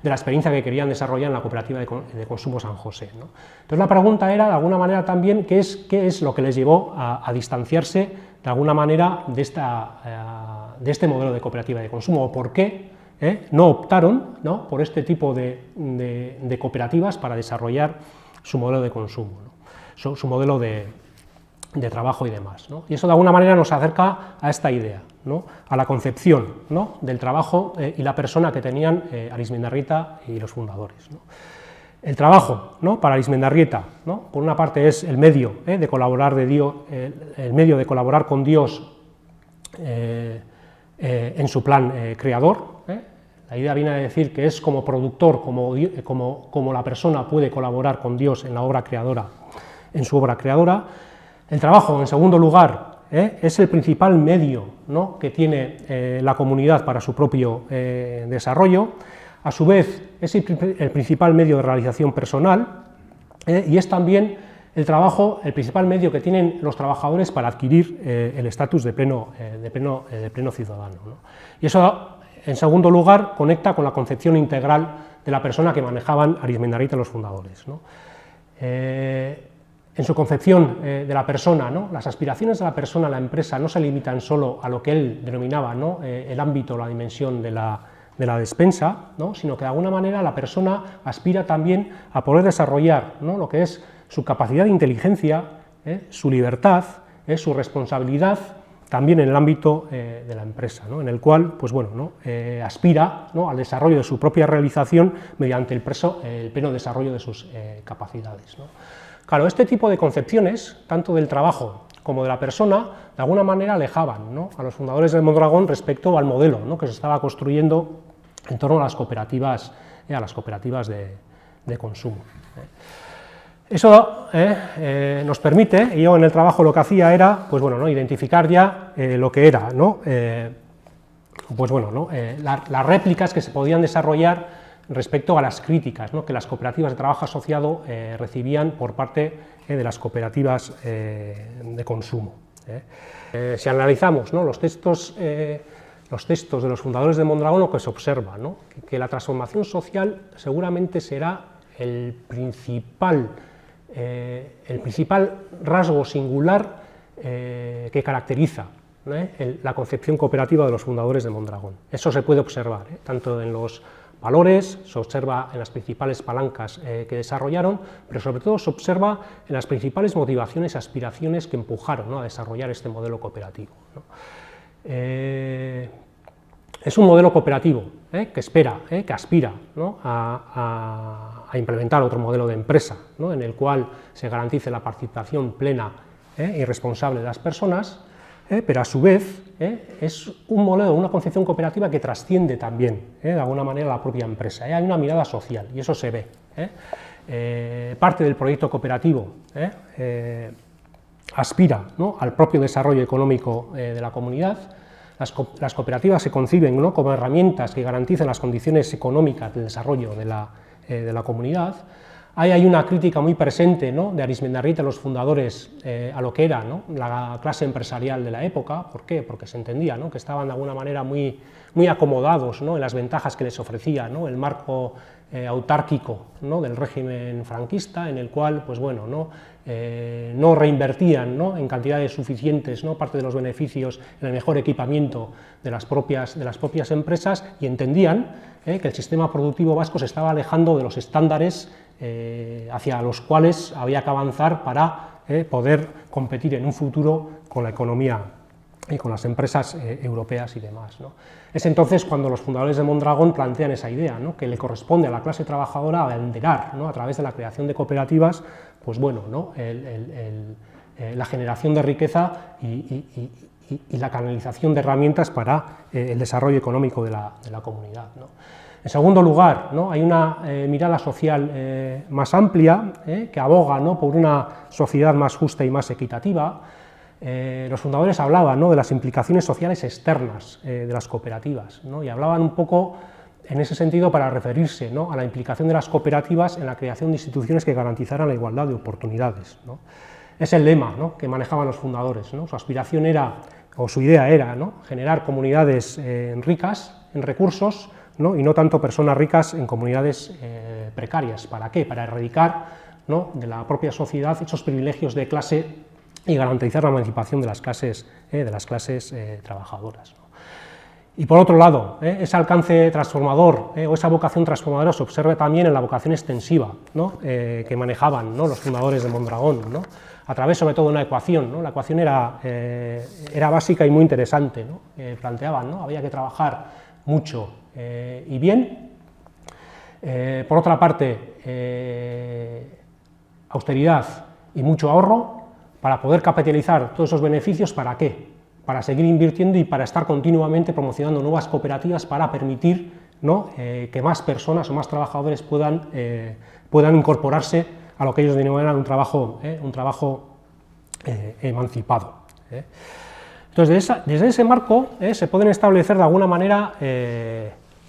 de la experiencia que querían desarrollar en la cooperativa de consumo San José, ¿no? Entonces la pregunta era, de alguna manera también, qué es lo que les llevó a distanciarse de alguna manera de este modelo de cooperativa de consumo, o por qué no optaron, ¿no?, por este tipo de cooperativas para desarrollar su modelo de consumo, ¿no?, su modelo de trabajo y demás, ¿no? Y eso de alguna manera nos acerca a esta idea, ¿no?, a la concepción, ¿no?, del trabajo y la persona que tenían Arizmendarrieta y los fundadores, ¿no? El trabajo, ¿no?, para Arizmendarrieta, ¿no?, por una parte es el medio de colaborar con Dios en su plan creador. La idea viene a decir que es como productor, como la persona puede colaborar con Dios en la obra creadora, en su obra creadora. El trabajo, en segundo lugar, es el principal medio, ¿no?, que tiene la comunidad para su propio desarrollo. A su vez, es el principal medio de realización personal, y es también el trabajo el principal medio que tienen los trabajadores para adquirir el estatus de pleno ciudadano, ¿no? Y eso, en segundo lugar, conecta con la concepción integral de la persona que manejaban Arizmendarita los fundadores, ¿no? En su concepción de la persona, ¿no?, las aspiraciones de la persona a la empresa no se limitan solo a lo que él denominaba, ¿no?, el ámbito, la dimensión de la despensa, ¿no?, sino que de alguna manera la persona aspira también a poder desarrollar, ¿no?, lo que es su capacidad de inteligencia, su libertad, su responsabilidad, también en el ámbito de la empresa, ¿no?, en el cual, pues bueno, ¿no?, aspira, ¿no?, al desarrollo de su propia realización mediante el pleno desarrollo de sus capacidades, ¿no? Claro, este tipo de concepciones, tanto del trabajo como de la persona, de alguna manera alejaban, ¿no?, a los fundadores del Mondragón respecto al modelo, ¿no?, que se estaba construyendo en torno a las cooperativas de consumo. Eso nos permite, y yo en el trabajo lo que hacía era, pues bueno, ¿no?, identificar ya lo que era, ¿no?, pues bueno, ¿no?, las réplicas que se podían desarrollar respecto a las críticas, ¿no?, que las cooperativas de trabajo asociado recibían por parte de las cooperativas de consumo. Si analizamos, ¿no?, los textos de los fundadores de Mondragón, lo que se observa, ¿no?, que la transformación social seguramente será el principal rasgo singular que caracteriza la concepción cooperativa de los fundadores de Mondragón. Eso se puede observar, tanto en los valores, se observa en las principales palancas que desarrollaron, pero sobre todo se observa en las principales motivaciones y aspiraciones que empujaron, ¿no?, a desarrollar este modelo cooperativo, ¿no? Es un modelo cooperativo que aspira, ¿no?, a implementar otro modelo de empresa, ¿no?, en el cual se garantice la participación plena y responsable de las personas, pero a su vez es un modelo, una concepción cooperativa que trasciende también, de alguna manera, la propia empresa. Hay una mirada social, y eso se ve. Parte del proyecto cooperativo aspira, ¿no?, al propio desarrollo económico de la comunidad. Las cooperativas se conciben, ¿no?, como herramientas que garanticen las condiciones económicas de desarrollo de la comunidad. Hay una crítica muy presente, ¿no?, de Arizmendarita, los fundadores, a lo que era, ¿no?, la clase empresarial de la época. ¿Por qué? Porque se entendía, ¿no?, que estaban de alguna manera muy acomodados, ¿no?, en las ventajas que les ofrecía, ¿no?, el marco autárquico, ¿no?, del régimen franquista, en el cual, pues bueno, no reinvertían, ¿no?, en cantidades suficientes, ¿no?, parte de los beneficios en el mejor equipamiento de las propias empresas, y entendían que el sistema productivo vasco se estaba alejando de los estándares hacia los cuales había que avanzar para poder competir en un futuro con la economía y con las empresas europeas y demás, ¿no? Es entonces cuando los fundadores de Mondragón plantean esa idea, ¿no?, que le corresponde a la clase trabajadora abanderar, ¿no?, a través de la creación de cooperativas, pues bueno, ¿no?, la generación de riqueza y la canalización de herramientas para el desarrollo económico de la comunidad, ¿no? En segundo lugar, ¿no?, hay una mirada social más amplia, que aboga, ¿no?, por una sociedad más justa y más equitativa. Los fundadores hablaban, ¿no?, de las implicaciones sociales externas de las cooperativas, ¿no?, y hablaban un poco en ese sentido para referirse, ¿no?, a la implicación de las cooperativas en la creación de instituciones que garantizaran la igualdad de oportunidades, ¿no? Es el lema, ¿no?, que manejaban los fundadores, ¿no? Su aspiración era, o su idea era, ¿no?, generar comunidades ricas en recursos, ¿no?, y no tanto personas ricas en comunidades precarias. ¿Para qué? Para erradicar, ¿no?, de la propia sociedad esos privilegios de clase y garantizar la emancipación de las clases trabajadoras, ¿no? Y por otro lado, ese alcance transformador o esa vocación transformadora se observa también en la vocación extensiva, ¿no?, que manejaban, ¿no?, los fundadores de Mondragón, ¿no?, a través sobre todo de una ecuación, ¿no? La ecuación era básica y muy interesante, ¿no? Planteaban, ¿no?, había que trabajar mucho y bien. Por otra parte, austeridad y mucho ahorro para poder capitalizar todos esos beneficios. ¿Para qué? Para seguir invirtiendo y para estar continuamente promocionando nuevas cooperativas para permitir, ¿no?, que más personas o más trabajadores puedan incorporarse a lo que ellos denominan un trabajo emancipado. Entonces, desde ese marco se pueden establecer de alguna manera,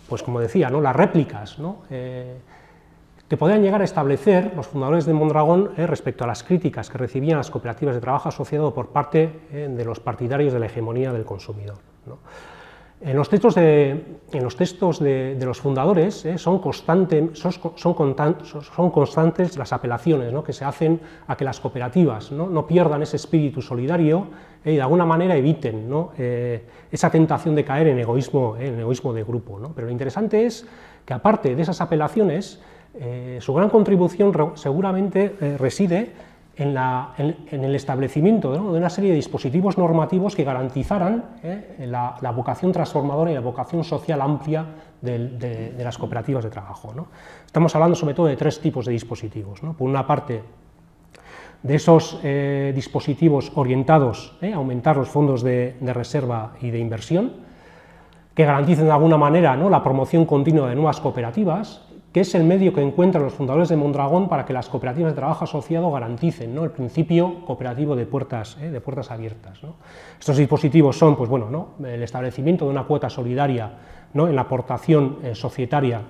pues como decía, ¿no?, las réplicas, ¿no?, que podían llegar a establecer los fundadores de Mondragón respecto a las críticas que recibían las cooperativas de trabajo asociado por parte de los partidarios de la hegemonía del consumidor, ¿no? En los textos de los fundadores son constantes las apelaciones, ¿no?, que se hacen a que las cooperativas no pierdan ese espíritu solidario y de alguna manera eviten, ¿no?, esa tentación de caer en egoísmo de grupo, ¿no? Pero lo interesante es que, aparte de esas apelaciones, su gran contribución seguramente reside en el establecimiento, ¿no?, de una serie de dispositivos normativos que garantizaran la vocación transformadora y la vocación social amplia de las cooperativas de trabajo, ¿no? Estamos hablando sobre todo de tres tipos de dispositivos, ¿no? Por una parte, de esos dispositivos orientados a aumentar los fondos de reserva y de inversión, que garanticen de alguna manera, ¿no?, la promoción continua de nuevas cooperativas, que es el medio que encuentran los fundadores de Mondragón para que las cooperativas de trabajo asociado garanticen, ¿no?, el principio cooperativo de puertas abiertas, ¿no? Estos dispositivos son, pues bueno, ¿no?, el establecimiento de una cuota solidaria, ¿no?, en la aportación societaria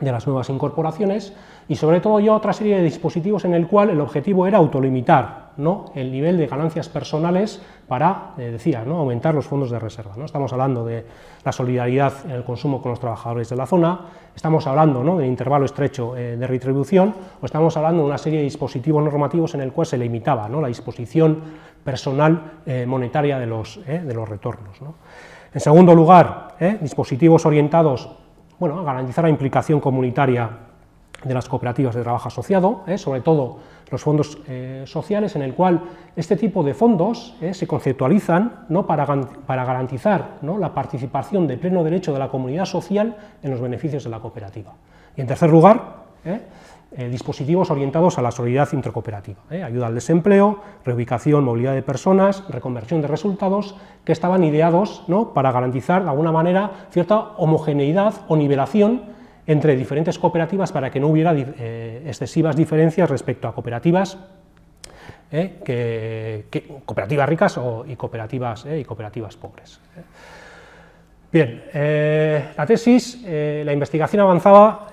de las nuevas incorporaciones, y sobre todo ya otra serie de dispositivos en el cual el objetivo era autolimitar, ¿no?, el nivel de ganancias personales para, decía, ¿no?, aumentar los fondos de reserva, ¿no? Estamos hablando de la solidaridad en el consumo con los trabajadores de la zona, estamos hablando, ¿no?, del intervalo estrecho de retribución, o estamos hablando de una serie de dispositivos normativos en el cual se limitaba, ¿no?, la disposición personal monetaria de los retornos, ¿no? En segundo lugar, dispositivos orientados, bueno, a garantizar la implicación comunitaria de las cooperativas de trabajo asociado, sobre todo los fondos sociales, en el cual este tipo de fondos se conceptualizan, ¿no?, para garantizar, ¿no?, la participación de pleno derecho de la comunidad social en los beneficios de la cooperativa. Y en tercer lugar, dispositivos orientados a la solidaridad intercooperativa, ayuda al desempleo, reubicación, movilidad de personas, reconversión de resultados, que estaban ideados, ¿no?, para garantizar de alguna manera cierta homogeneidad o nivelación entre diferentes cooperativas para que no hubiera excesivas diferencias respecto a cooperativas cooperativas ricas y cooperativas pobres. Bien, la tesis, la investigación avanzaba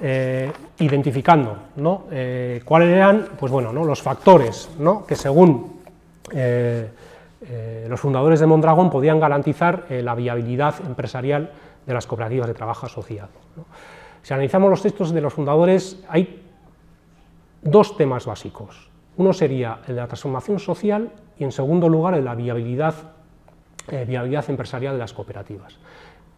identificando, ¿no?, cuáles eran, pues bueno, ¿no?, los factores, ¿no?, que según los fundadores de Mondragón podían garantizar la viabilidad empresarial de las cooperativas de trabajo asociado, ¿no? Si analizamos los textos de los fundadores, hay dos temas básicos. Uno sería el de la transformación social y, en segundo lugar, el de la viabilidad empresarial de las cooperativas.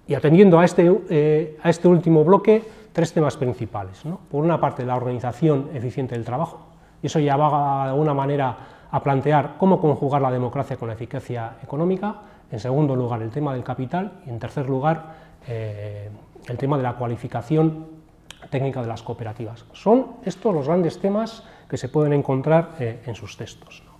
Y atendiendo a este último bloque, tres temas principales, ¿no? Por una parte, la organización eficiente del trabajo, y eso ya va de alguna manera a plantear cómo conjugar la democracia con la eficacia económica. En segundo lugar, el tema del capital, y en tercer lugar, el tema de la cualificación técnica de las cooperativas. Son estos los grandes temas que se pueden encontrar en sus textos, ¿no?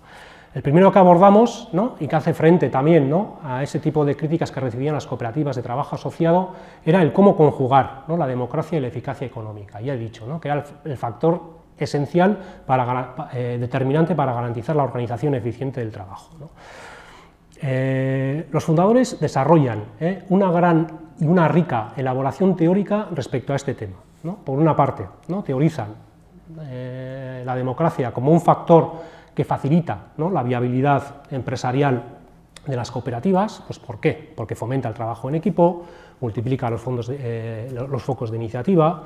El primero que abordamos, ¿no?, y que hace frente también, ¿no?, a ese tipo de críticas que recibían las cooperativas de trabajo asociado, era el cómo conjugar, ¿no?, la democracia y la eficacia económica. Ya he dicho, ¿no?, que era el factor esencial, determinante para garantizar la organización eficiente del trabajo, ¿no? Los fundadores desarrollan una gran y una rica elaboración teórica respecto a este tema, ¿no? Por una parte, ¿no?, teorizan la democracia como un factor que facilita, ¿no?, la viabilidad empresarial de las cooperativas. Pues ¿por qué? Porque fomenta el trabajo en equipo, multiplica los focos de iniciativa,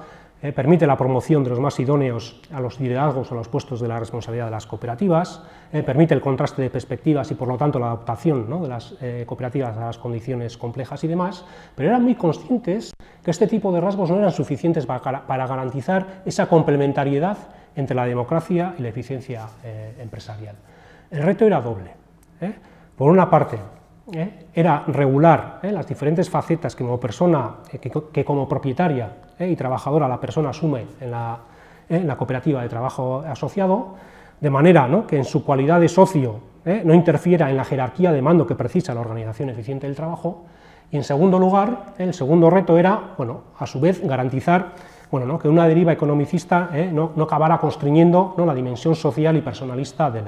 permite la promoción de los más idóneos a los liderazgos o a los puestos de la responsabilidad de las cooperativas, permite el contraste de perspectivas y, por lo tanto, la adaptación, ¿no?, de las cooperativas a las condiciones complejas y demás, pero eran muy conscientes que este tipo de rasgos no eran suficientes para garantizar esa complementariedad entre la democracia y la eficiencia empresarial. El reto era doble. Por una parte, era regular las diferentes facetas que como persona, que como propietaria y trabajadora la persona asume en la cooperativa de trabajo asociado, de manera, ¿no?, que en su cualidad de socio no interfiera en la jerarquía de mando que precisa la organización eficiente del trabajo. Y en segundo lugar, el segundo reto era, bueno, a su vez garantizar, bueno, ¿no?, que una deriva economicista no acabara constriñendo, ¿no?, la dimensión social y personalista de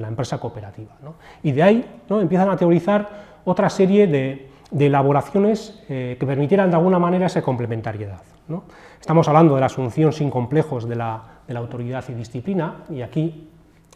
la empresa cooperativa, ¿no? Y de ahí, ¿no?, empiezan a teorizar otra serie de elaboraciones que permitieran de alguna manera esa complementariedad, ¿no? Estamos hablando de la asunción sin complejos de la autoridad y disciplina, y aquí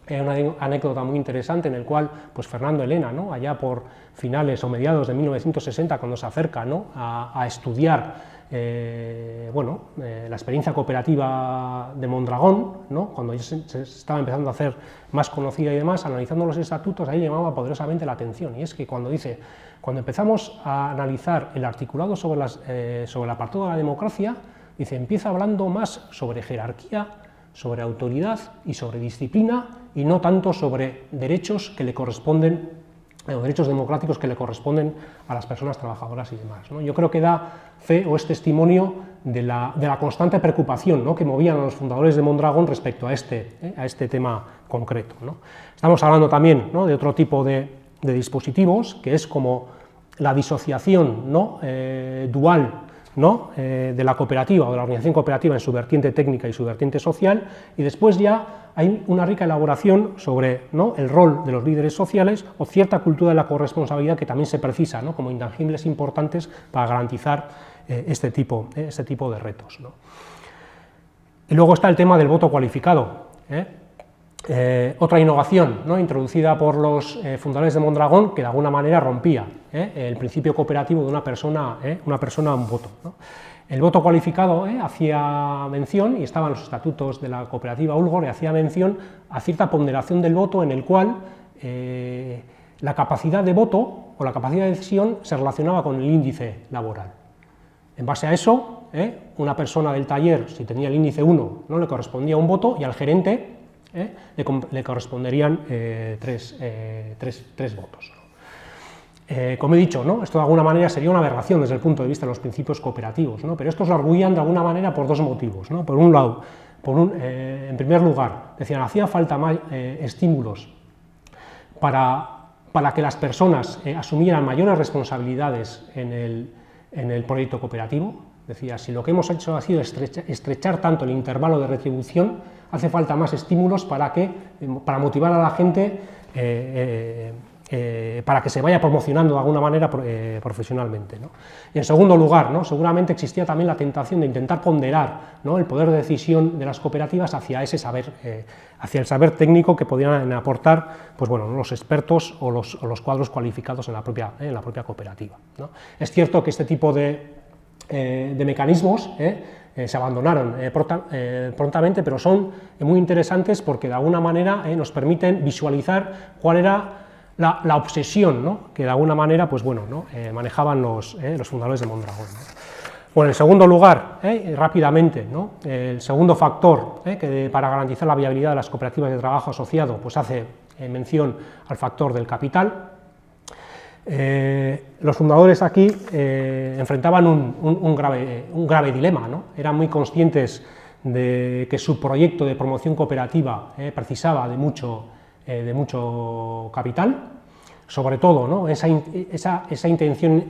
hay una anécdota muy interesante en el cual pues Fernando Elena, ¿no?, allá por finales o mediados de 1960, cuando se acerca, ¿no?, a estudiar la experiencia cooperativa de Mondragón, ¿no?, cuando ya se estaba empezando a hacer más conocida y demás, analizando los estatutos, ahí llamaba poderosamente la atención, y es que cuando empezamos a analizar el articulado sobre el apartado de la democracia, dice, empieza hablando más sobre jerarquía, sobre autoridad y sobre disciplina, y no tanto sobre derechos que le corresponden, o derechos democráticos que le corresponden a las personas trabajadoras y demás, ¿no? Yo creo que da fe o es testimonio de la constante preocupación, ¿no?, que movían a los fundadores de Mondragón respecto a este tema concreto, ¿no? Estamos hablando también, ¿no?, de otro tipo de dispositivos, que es como la disociación, ¿no?, dual, ¿no?, de la cooperativa o de la organización cooperativa en su vertiente técnica y su vertiente social, y después ya hay una rica elaboración sobre, ¿no?, el rol de los líderes sociales o cierta cultura de la corresponsabilidad que también se precisa, ¿no?, como intangibles importantes para garantizar este tipo de retos, ¿no? Y luego está el tema del voto cualificado, otra innovación, ¿no?, introducida por los fundadores de Mondragón, que de alguna manera rompía el principio cooperativo de una persona un voto, ¿no? El voto cualificado hacía mención, y estaba en los estatutos de la cooperativa Ulgor, y hacía mención a cierta ponderación del voto en el cual la capacidad de voto o la capacidad de decisión se relacionaba con el índice laboral. En base a eso, una persona del taller, si tenía el índice 1, ¿no?, le correspondía un voto, y al gerente le corresponderían tres votos. Como he dicho, ¿no?, esto de alguna manera sería una aberración desde el punto de vista de los principios cooperativos, ¿no?, pero estos lo arguían de alguna manera por dos motivos, ¿no? Por un lado, en primer lugar, decían, hacía falta más estímulos para que las personas asumieran mayores responsabilidades en el proyecto cooperativo. Decía, si lo que hemos hecho ha sido estrechar tanto el intervalo de retribución, hace falta más estímulos para motivar a la gente, para que se vaya promocionando de alguna manera profesionalmente, ¿no? Y en segundo lugar, ¿no?, seguramente existía también la tentación de intentar ponderar, ¿no?, el poder de decisión de las cooperativas hacia ese saber, hacia el saber técnico que podían aportar, pues bueno, los expertos o los cuadros cualificados en la propia cooperativa, ¿no? Es cierto que este tipo de mecanismos se abandonaron prontamente, pero son muy interesantes porque de alguna manera nos permiten visualizar cuál era la obsesión, ¿no?, que de alguna manera pues bueno, ¿no?, manejaban los fundadores de Mondragón, ¿no? Bueno, en segundo lugar, rápidamente, ¿no?, el segundo factor que para garantizar la viabilidad de las cooperativas de trabajo asociado pues hace mención al factor del capital. Los fundadores aquí enfrentaban un grave dilema, ¿no? Eran muy conscientes de que su proyecto de promoción cooperativa precisaba de mucho capital, sobre todo, ¿no?, esa intención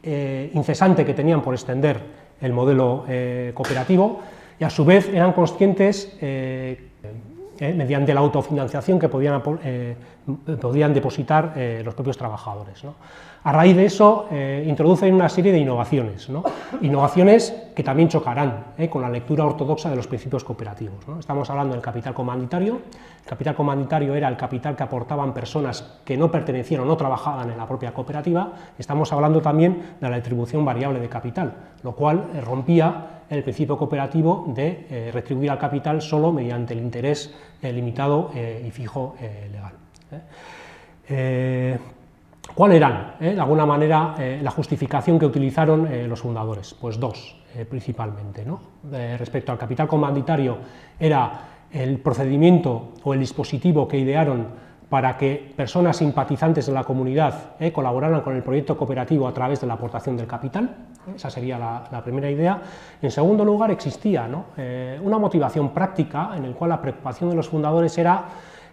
incesante que tenían por extender el modelo cooperativo, y a su vez eran conscientes mediante la autofinanciación que podían depositar los propios trabajadores, ¿no? A raíz de eso introducen una serie de innovaciones, ¿no?, innovaciones que también chocarán con la lectura ortodoxa de los principios cooperativos, ¿no? Estamos hablando del capital comanditario. El capital comanditario era el capital que aportaban personas que no pertenecían o no trabajaban en la propia cooperativa. Estamos hablando también de la distribución variable de capital, lo cual rompía el principio cooperativo de retribuir al capital solo mediante el interés limitado y fijo legal. ¿Cuál eran, de alguna manera, la justificación que utilizaron los fundadores? Pues dos, principalmente, ¿no? Respecto al capital comanditario, era el procedimiento o el dispositivo que idearon para que personas simpatizantes de la comunidad colaboraran con el proyecto cooperativo a través de la aportación del capital. Esa sería la primera idea. En segundo lugar, existía, ¿no?, una motivación práctica en la cual la preocupación de los fundadores era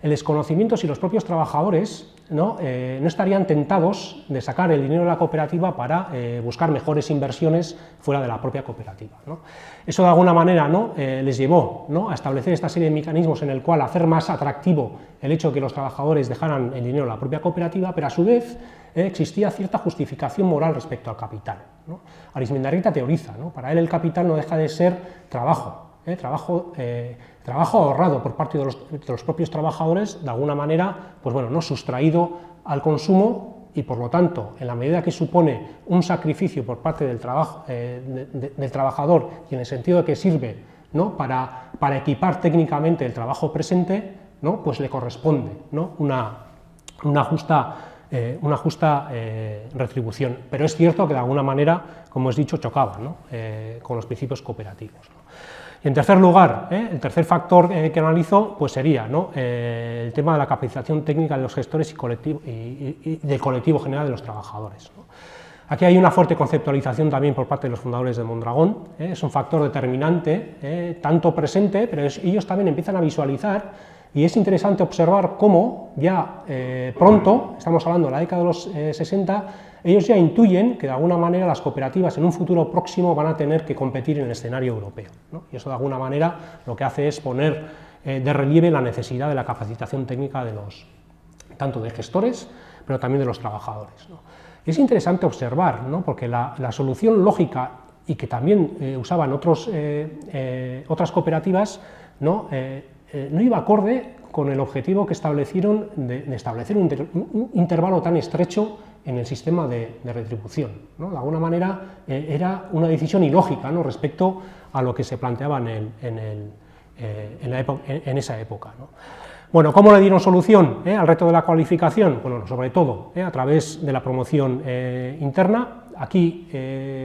el desconocimiento si los propios trabajadores no estarían tentados de sacar el dinero de la cooperativa para buscar mejores inversiones fuera de la propia cooperativa, ¿no? Eso de alguna manera, ¿no?, les llevó, ¿no?, a establecer esta serie de mecanismos en el cual hacer más atractivo el hecho de que los trabajadores dejaran el dinero en la propia cooperativa, pero a su vez existía cierta justificación moral respecto al capital, ¿no? Arizmendarrieta teoriza, ¿no?, para él el capital no deja de ser trabajo, trabajo ahorrado por parte de los propios trabajadores, de alguna manera, pues bueno, no sustraído al consumo, y por lo tanto, en la medida que supone un sacrificio por parte del trabajador, y en el sentido de que sirve, ¿no?, para equipar técnicamente el trabajo presente, ¿no?, pues le corresponde, ¿no?, una justa retribución. Pero es cierto que de alguna manera, como he dicho, chocaba, ¿no?, con los principios cooperativos, ¿no? Y en tercer lugar, el tercer factor que analizo, pues sería, ¿no?, el tema de la capacitación técnica de los gestores y del colectivo general de los trabajadores, ¿no? Aquí hay una fuerte conceptualización también por parte de los fundadores de Mondragón, es un factor determinante, tanto presente, pero ellos también empiezan a visualizar, y es interesante observar cómo ya pronto, estamos hablando de la década de los 60, ellos ya intuyen que de alguna manera las cooperativas en un futuro próximo van a tener que competir en el escenario europeo, ¿no? Y eso de alguna manera lo que hace es poner de relieve la necesidad de la capacitación técnica de tanto de gestores, pero también de los trabajadores, ¿no? Y es interesante observar, ¿no?, porque la solución lógica, y que también usaban otras cooperativas, ¿no?, no iba acorde con el objetivo que establecieron de establecer un intervalo tan estrecho en el sistema de retribución, ¿no? De alguna manera era una decisión ilógica, ¿no?, respecto a lo que se planteaba en esa época, ¿no? Bueno, ¿cómo le dieron solución al reto de la cualificación? Bueno, sobre todo a través de la promoción interna. Aquí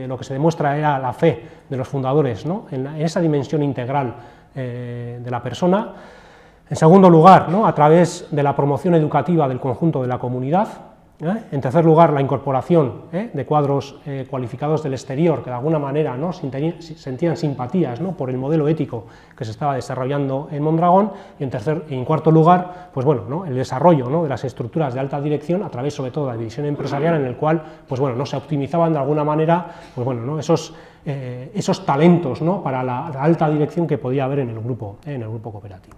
lo que se demuestra era la fe de los fundadores, ¿no?, en esa dimensión integral de la persona. En segundo lugar, ¿no?, a través de la promoción educativa del conjunto de la comunidad. En tercer lugar, la incorporación de cuadros cualificados del exterior, que de alguna manera, ¿no?, sentían simpatías, ¿no?, por el modelo ético que se estaba desarrollando en Mondragón. Y en cuarto lugar, pues bueno, ¿no?, el desarrollo, ¿no?, de las estructuras de alta dirección, a través sobre todo de la división empresarial, en el cual, pues bueno, no se optimizaban de alguna manera, pues bueno, ¿no?, esos talentos, ¿no?, para la alta dirección que podía haber en el grupo cooperativo.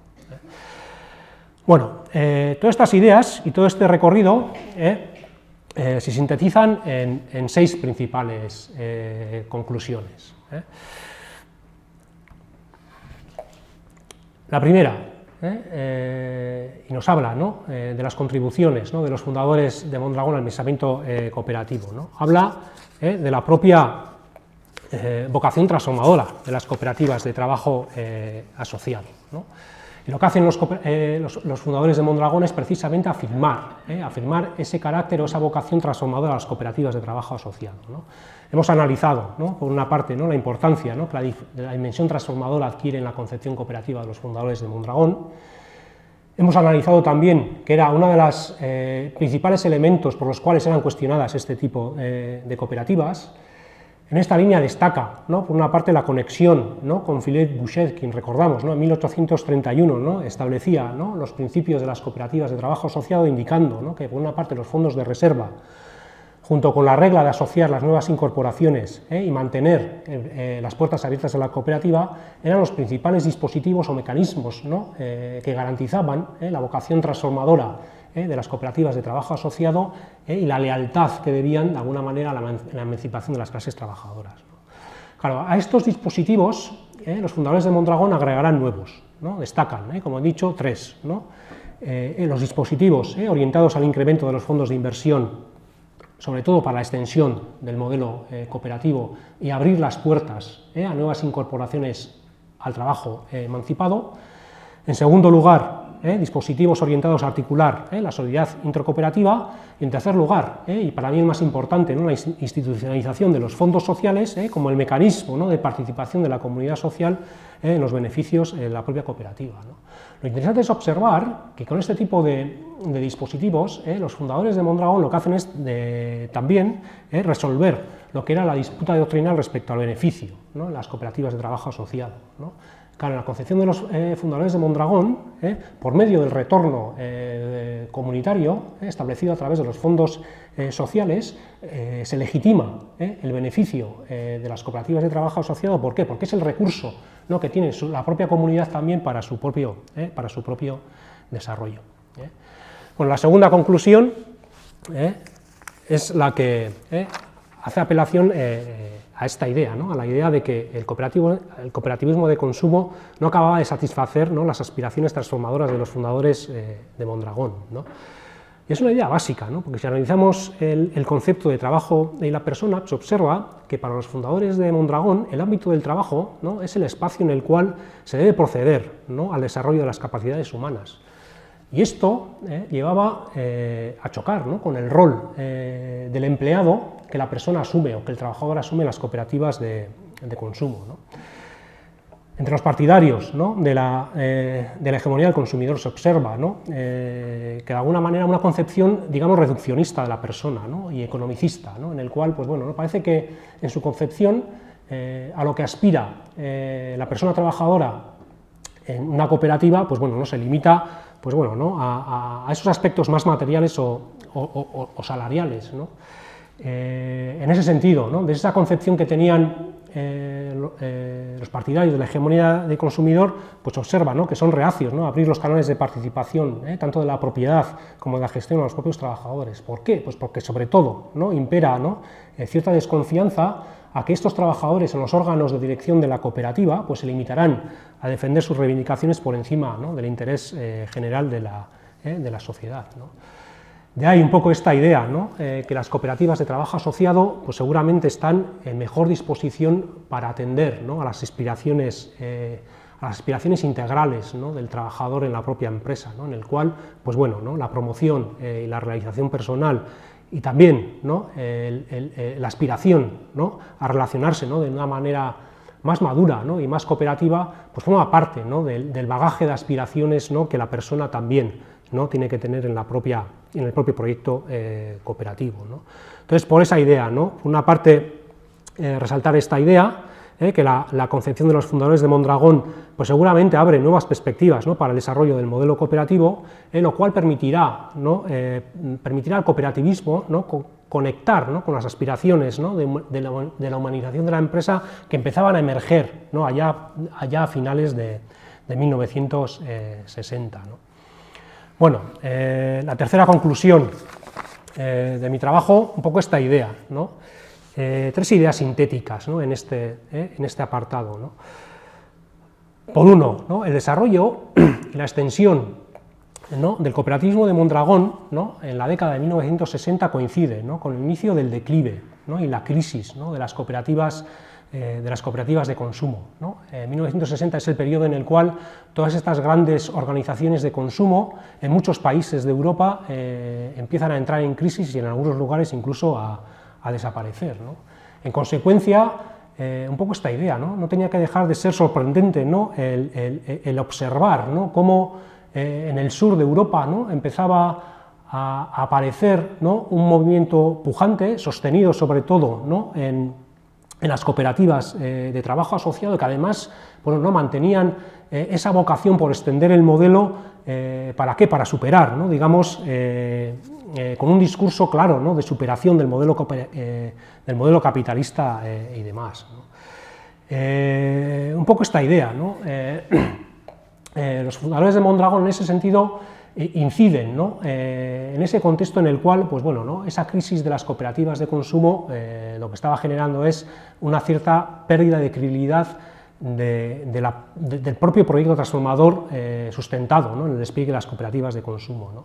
Bueno, todas estas ideas y todo este recorrido se sintetizan en 6 principales conclusiones. La primera, y nos habla, ¿no?, de las contribuciones, ¿no?, de los fundadores de Mondragón al pensamiento cooperativo, ¿no? Habla de la propia vocación transformadora de las cooperativas de trabajo asociado, ¿no? Y lo que hacen los fundadores de Mondragón es precisamente afirmar ese carácter o esa vocación transformadora de las cooperativas de trabajo asociado, ¿no? Hemos analizado, ¿no?, por una parte, ¿no?, la importancia, ¿no?, que la dimensión transformadora adquiere en la concepción cooperativa de los fundadores de Mondragón. Hemos analizado también que era uno de los principales elementos por los cuales eran cuestionadas este tipo de cooperativas. En esta línea destaca, ¿no?, por una parte, la conexión, ¿no?, con Philippe Bouchet, quien recordamos, ¿no?, en 1831, ¿no?, establecía, ¿no?, los principios de las cooperativas de trabajo asociado, indicando, ¿no?, que por una parte los fondos de reserva, junto con la regla de asociar las nuevas incorporaciones y mantener las puertas abiertas a la cooperativa, eran los principales dispositivos o mecanismos, ¿no?, que garantizaban la vocación transformadora de las cooperativas de trabajo asociado y la lealtad que debían, de alguna manera, a la emancipación de las clases trabajadoras, ¿no? Claro, a estos dispositivos los fundadores de Mondragón agregarán nuevos, ¿no? Destacan, como he dicho, 3, ¿no? Los dispositivos orientados al incremento de los fondos de inversión, sobre todo para la extensión del modelo cooperativo y abrir las puertas a nuevas incorporaciones al trabajo emancipado. En segundo lugar, dispositivos orientados a articular la solidaridad intercooperativa. Y en tercer lugar, y para mí el más importante, ¿no?, la institucionalización de los fondos sociales como el mecanismo, ¿no?, de participación de la comunidad social en los beneficios de la propia cooperativa, ¿no? Lo interesante es observar que con este tipo de dispositivos los fundadores de Mondragón lo que hacen es también resolver lo que era la disputa doctrinal respecto al beneficio, ¿no?, en las cooperativas de trabajo asociado, ¿no? Claro, en la concepción de los fundadores de Mondragón, por medio del retorno comunitario establecido a través de los fondos sociales, se legitima el beneficio de las cooperativas de trabajo asociado. ¿Por qué? Porque es el recurso, ¿no?, que tiene la propia comunidad también para su propio desarrollo. Bueno, la segunda conclusión es la que hace apelación a esta idea, ¿no?, a la idea de que el cooperativismo de consumo no acababa de satisfacer, ¿no?, las aspiraciones transformadoras de los fundadores de Mondragón, ¿no? Y es una idea básica, ¿no?, porque si analizamos el concepto de trabajo y la persona, se observa que para los fundadores de Mondragón el ámbito del trabajo, ¿no?, es el espacio en el cual se debe proceder, ¿no?, al desarrollo de las capacidades humanas. Y esto llevaba a chocar, ¿no?, con el rol del empleado que la persona asume o que el trabajador asume en las cooperativas de consumo, ¿no? Entre los partidarios, ¿no?, de la hegemonía del consumidor se observa, ¿no?, que de alguna manera una concepción, digamos, reduccionista de la persona, ¿no?, y economicista, ¿no?, en el cual, pues bueno, ¿no?, parece que en su concepción a lo que aspira la persona trabajadora en una cooperativa, pues bueno, no se limita, pues bueno, ¿no?, a esos aspectos más materiales o salariales, ¿no? En ese sentido, ¿no?, de esa concepción que tenían los partidarios de la hegemonía del consumidor, pues observa, ¿no?, que son reacios, ¿no?, a abrir los canales de participación, tanto de la propiedad como de la gestión a los propios trabajadores. ¿Por qué? Pues porque sobre todo, ¿no?, impera, ¿no?, cierta desconfianza a que estos trabajadores en los órganos de dirección de la cooperativa pues se limitarán a defender sus reivindicaciones por encima, ¿no?, del interés general de la sociedad, ¿no? De ahí un poco esta idea, ¿no?, que las cooperativas de trabajo asociado pues seguramente están en mejor disposición para atender, ¿no?, a las aspiraciones integrales, ¿no?, del trabajador en la propia empresa, ¿no?, en el cual, pues bueno, ¿no?, la promoción y la realización personal y también, ¿no?, la aspiración, ¿no?, a relacionarse, ¿no?, de una manera más madura, ¿no?, y más cooperativa, pues forma parte, ¿no?, del bagaje de aspiraciones, ¿no?, que la persona también, ¿no?, tiene que tener en el propio proyecto cooperativo, ¿no? Entonces, por esa idea, ¿no?, por una parte, resaltar esta idea, que la concepción de los fundadores de Mondragón pues seguramente abre nuevas perspectivas, ¿no?, para el desarrollo del modelo cooperativo, lo cual permitirá, ¿no?, al cooperativismo, ¿no?, conectar, ¿no?, con las aspiraciones, ¿no?, de la humanización de la empresa que empezaban a emerger, ¿no?, allá a finales de 1960, ¿no? Bueno, la tercera conclusión de mi trabajo, un poco esta idea, ¿no? Tres ideas sintéticas, ¿no?, en este apartado, ¿no? Por uno, ¿no?, el desarrollo y la extensión, ¿no?, del cooperativismo de Mondragón, ¿no?, en la década de 1960 coincide, ¿no?, con el inicio del declive, ¿no?, y la crisis, ¿no?, de las cooperativas de consumo, ¿no? 1960 es el periodo en el cual todas estas grandes organizaciones de consumo en muchos países de Europa empiezan a entrar en crisis y en algunos lugares incluso a desaparecer, ¿no? En consecuencia, un poco esta idea, ¿no?, no tenía que dejar de ser sorprendente, ¿no?, el observar, ¿no?, cómo en el sur de Europa, ¿no?, empezaba a aparecer, ¿no?, un movimiento pujante, sostenido sobre todo, ¿no?, en las cooperativas de trabajo asociado, que además, bueno, ¿no?, mantenían esa vocación por extender el modelo, ¿para qué? Para superar, ¿no?, digamos, con un discurso claro, ¿no?, de superación del modelo capitalista y demás, ¿no? Un poco esta idea, ¿no? Los fundadores de Mondragón en ese sentido inciden, ¿no?, en ese contexto en el cual, pues bueno, ¿no?, esa crisis de las cooperativas de consumo lo que estaba generando es una cierta pérdida de credibilidad del propio proyecto transformador sustentado, ¿no?, en el despliegue de las cooperativas de consumo, ¿no?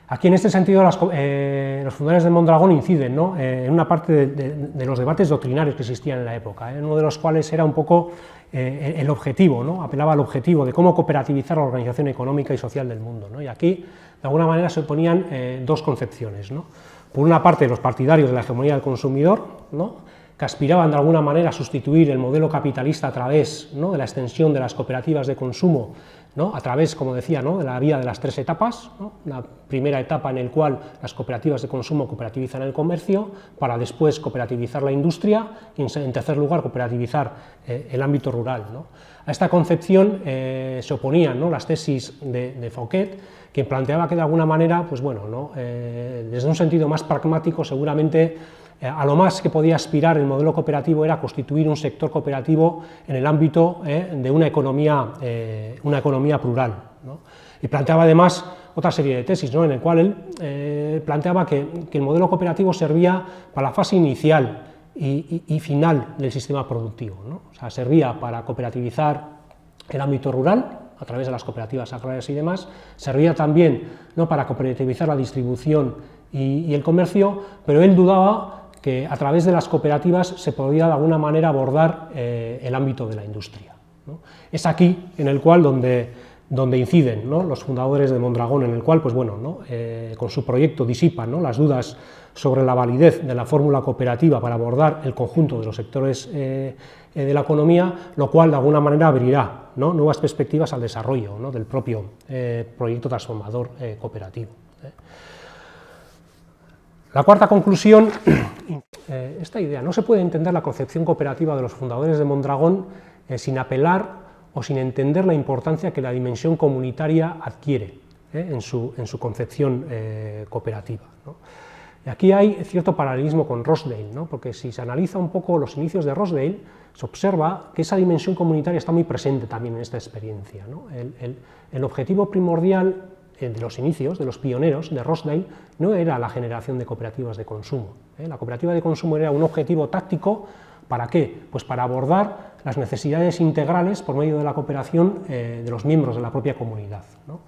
Aquí en este sentido los fundadores de Mondragón inciden, ¿no?, en una parte de los debates doctrinarios que existían en la época, uno de los cuales era un poco el objetivo, ¿no?, apelaba al objetivo de cómo cooperativizar la organización económica y social del mundo, ¿no? Y aquí de alguna manera se oponían dos concepciones, ¿no? Por una parte los partidarios de la hegemonía del consumidor, ¿no?, que aspiraban de alguna manera a sustituir el modelo capitalista a través, ¿no?, de la extensión de las cooperativas de consumo, ¿no? A través, como decía, ¿no? de la vía de las 3 etapas, ¿no? Una primera etapa en la cual las cooperativas de consumo cooperativizan el comercio, para después cooperativizar la industria y, en tercer lugar, cooperativizar el ámbito rural, ¿no? A esta concepción se oponían, ¿no? las tesis de Fouquet, que planteaba que de alguna manera, pues bueno, ¿no? Desde un sentido más pragmático, seguramente a lo más que podía aspirar el modelo cooperativo era constituir un sector cooperativo en el ámbito de una economía plural, ¿no? Y planteaba además otra serie de tesis, ¿no? En el cual él planteaba que el modelo cooperativo servía para la fase inicial y final del sistema productivo, ¿no? O sea, servía para cooperativizar el ámbito rural a través de las cooperativas agrarias y demás, servía también, ¿no? para cooperativizar la distribución y el comercio, pero él dudaba que a través de las cooperativas se podía de alguna manera abordar el ámbito de la industria, ¿no? Es aquí en el cual donde inciden, ¿no? los fundadores de Mondragón, en el cual, pues bueno, ¿no? Con su proyecto disipan, ¿no? las dudas sobre la validez de la fórmula cooperativa para abordar el conjunto de los sectores de la economía, lo cual de alguna manera abrirá, ¿no? nuevas perspectivas al desarrollo, ¿no? del propio proyecto transformador cooperativo. La cuarta conclusión, esta idea, no se puede entender la concepción cooperativa de los fundadores de Mondragón sin apelar o sin entender la importancia que la dimensión comunitaria adquiere en su concepción cooperativa, ¿no? Y aquí hay cierto paralelismo con Rosedale, ¿no? Porque si se analiza un poco los inicios de Rosedale, se observa que esa dimensión comunitaria está muy presente también en esta experiencia, ¿no? El objetivo primordial de los inicios, de los pioneros de Rosedale, no era la generación de cooperativas de consumo. La cooperativa de consumo era un objetivo táctico, ¿para qué? Pues para abordar las necesidades integrales por medio de la cooperación de los miembros de la propia comunidad, ¿no?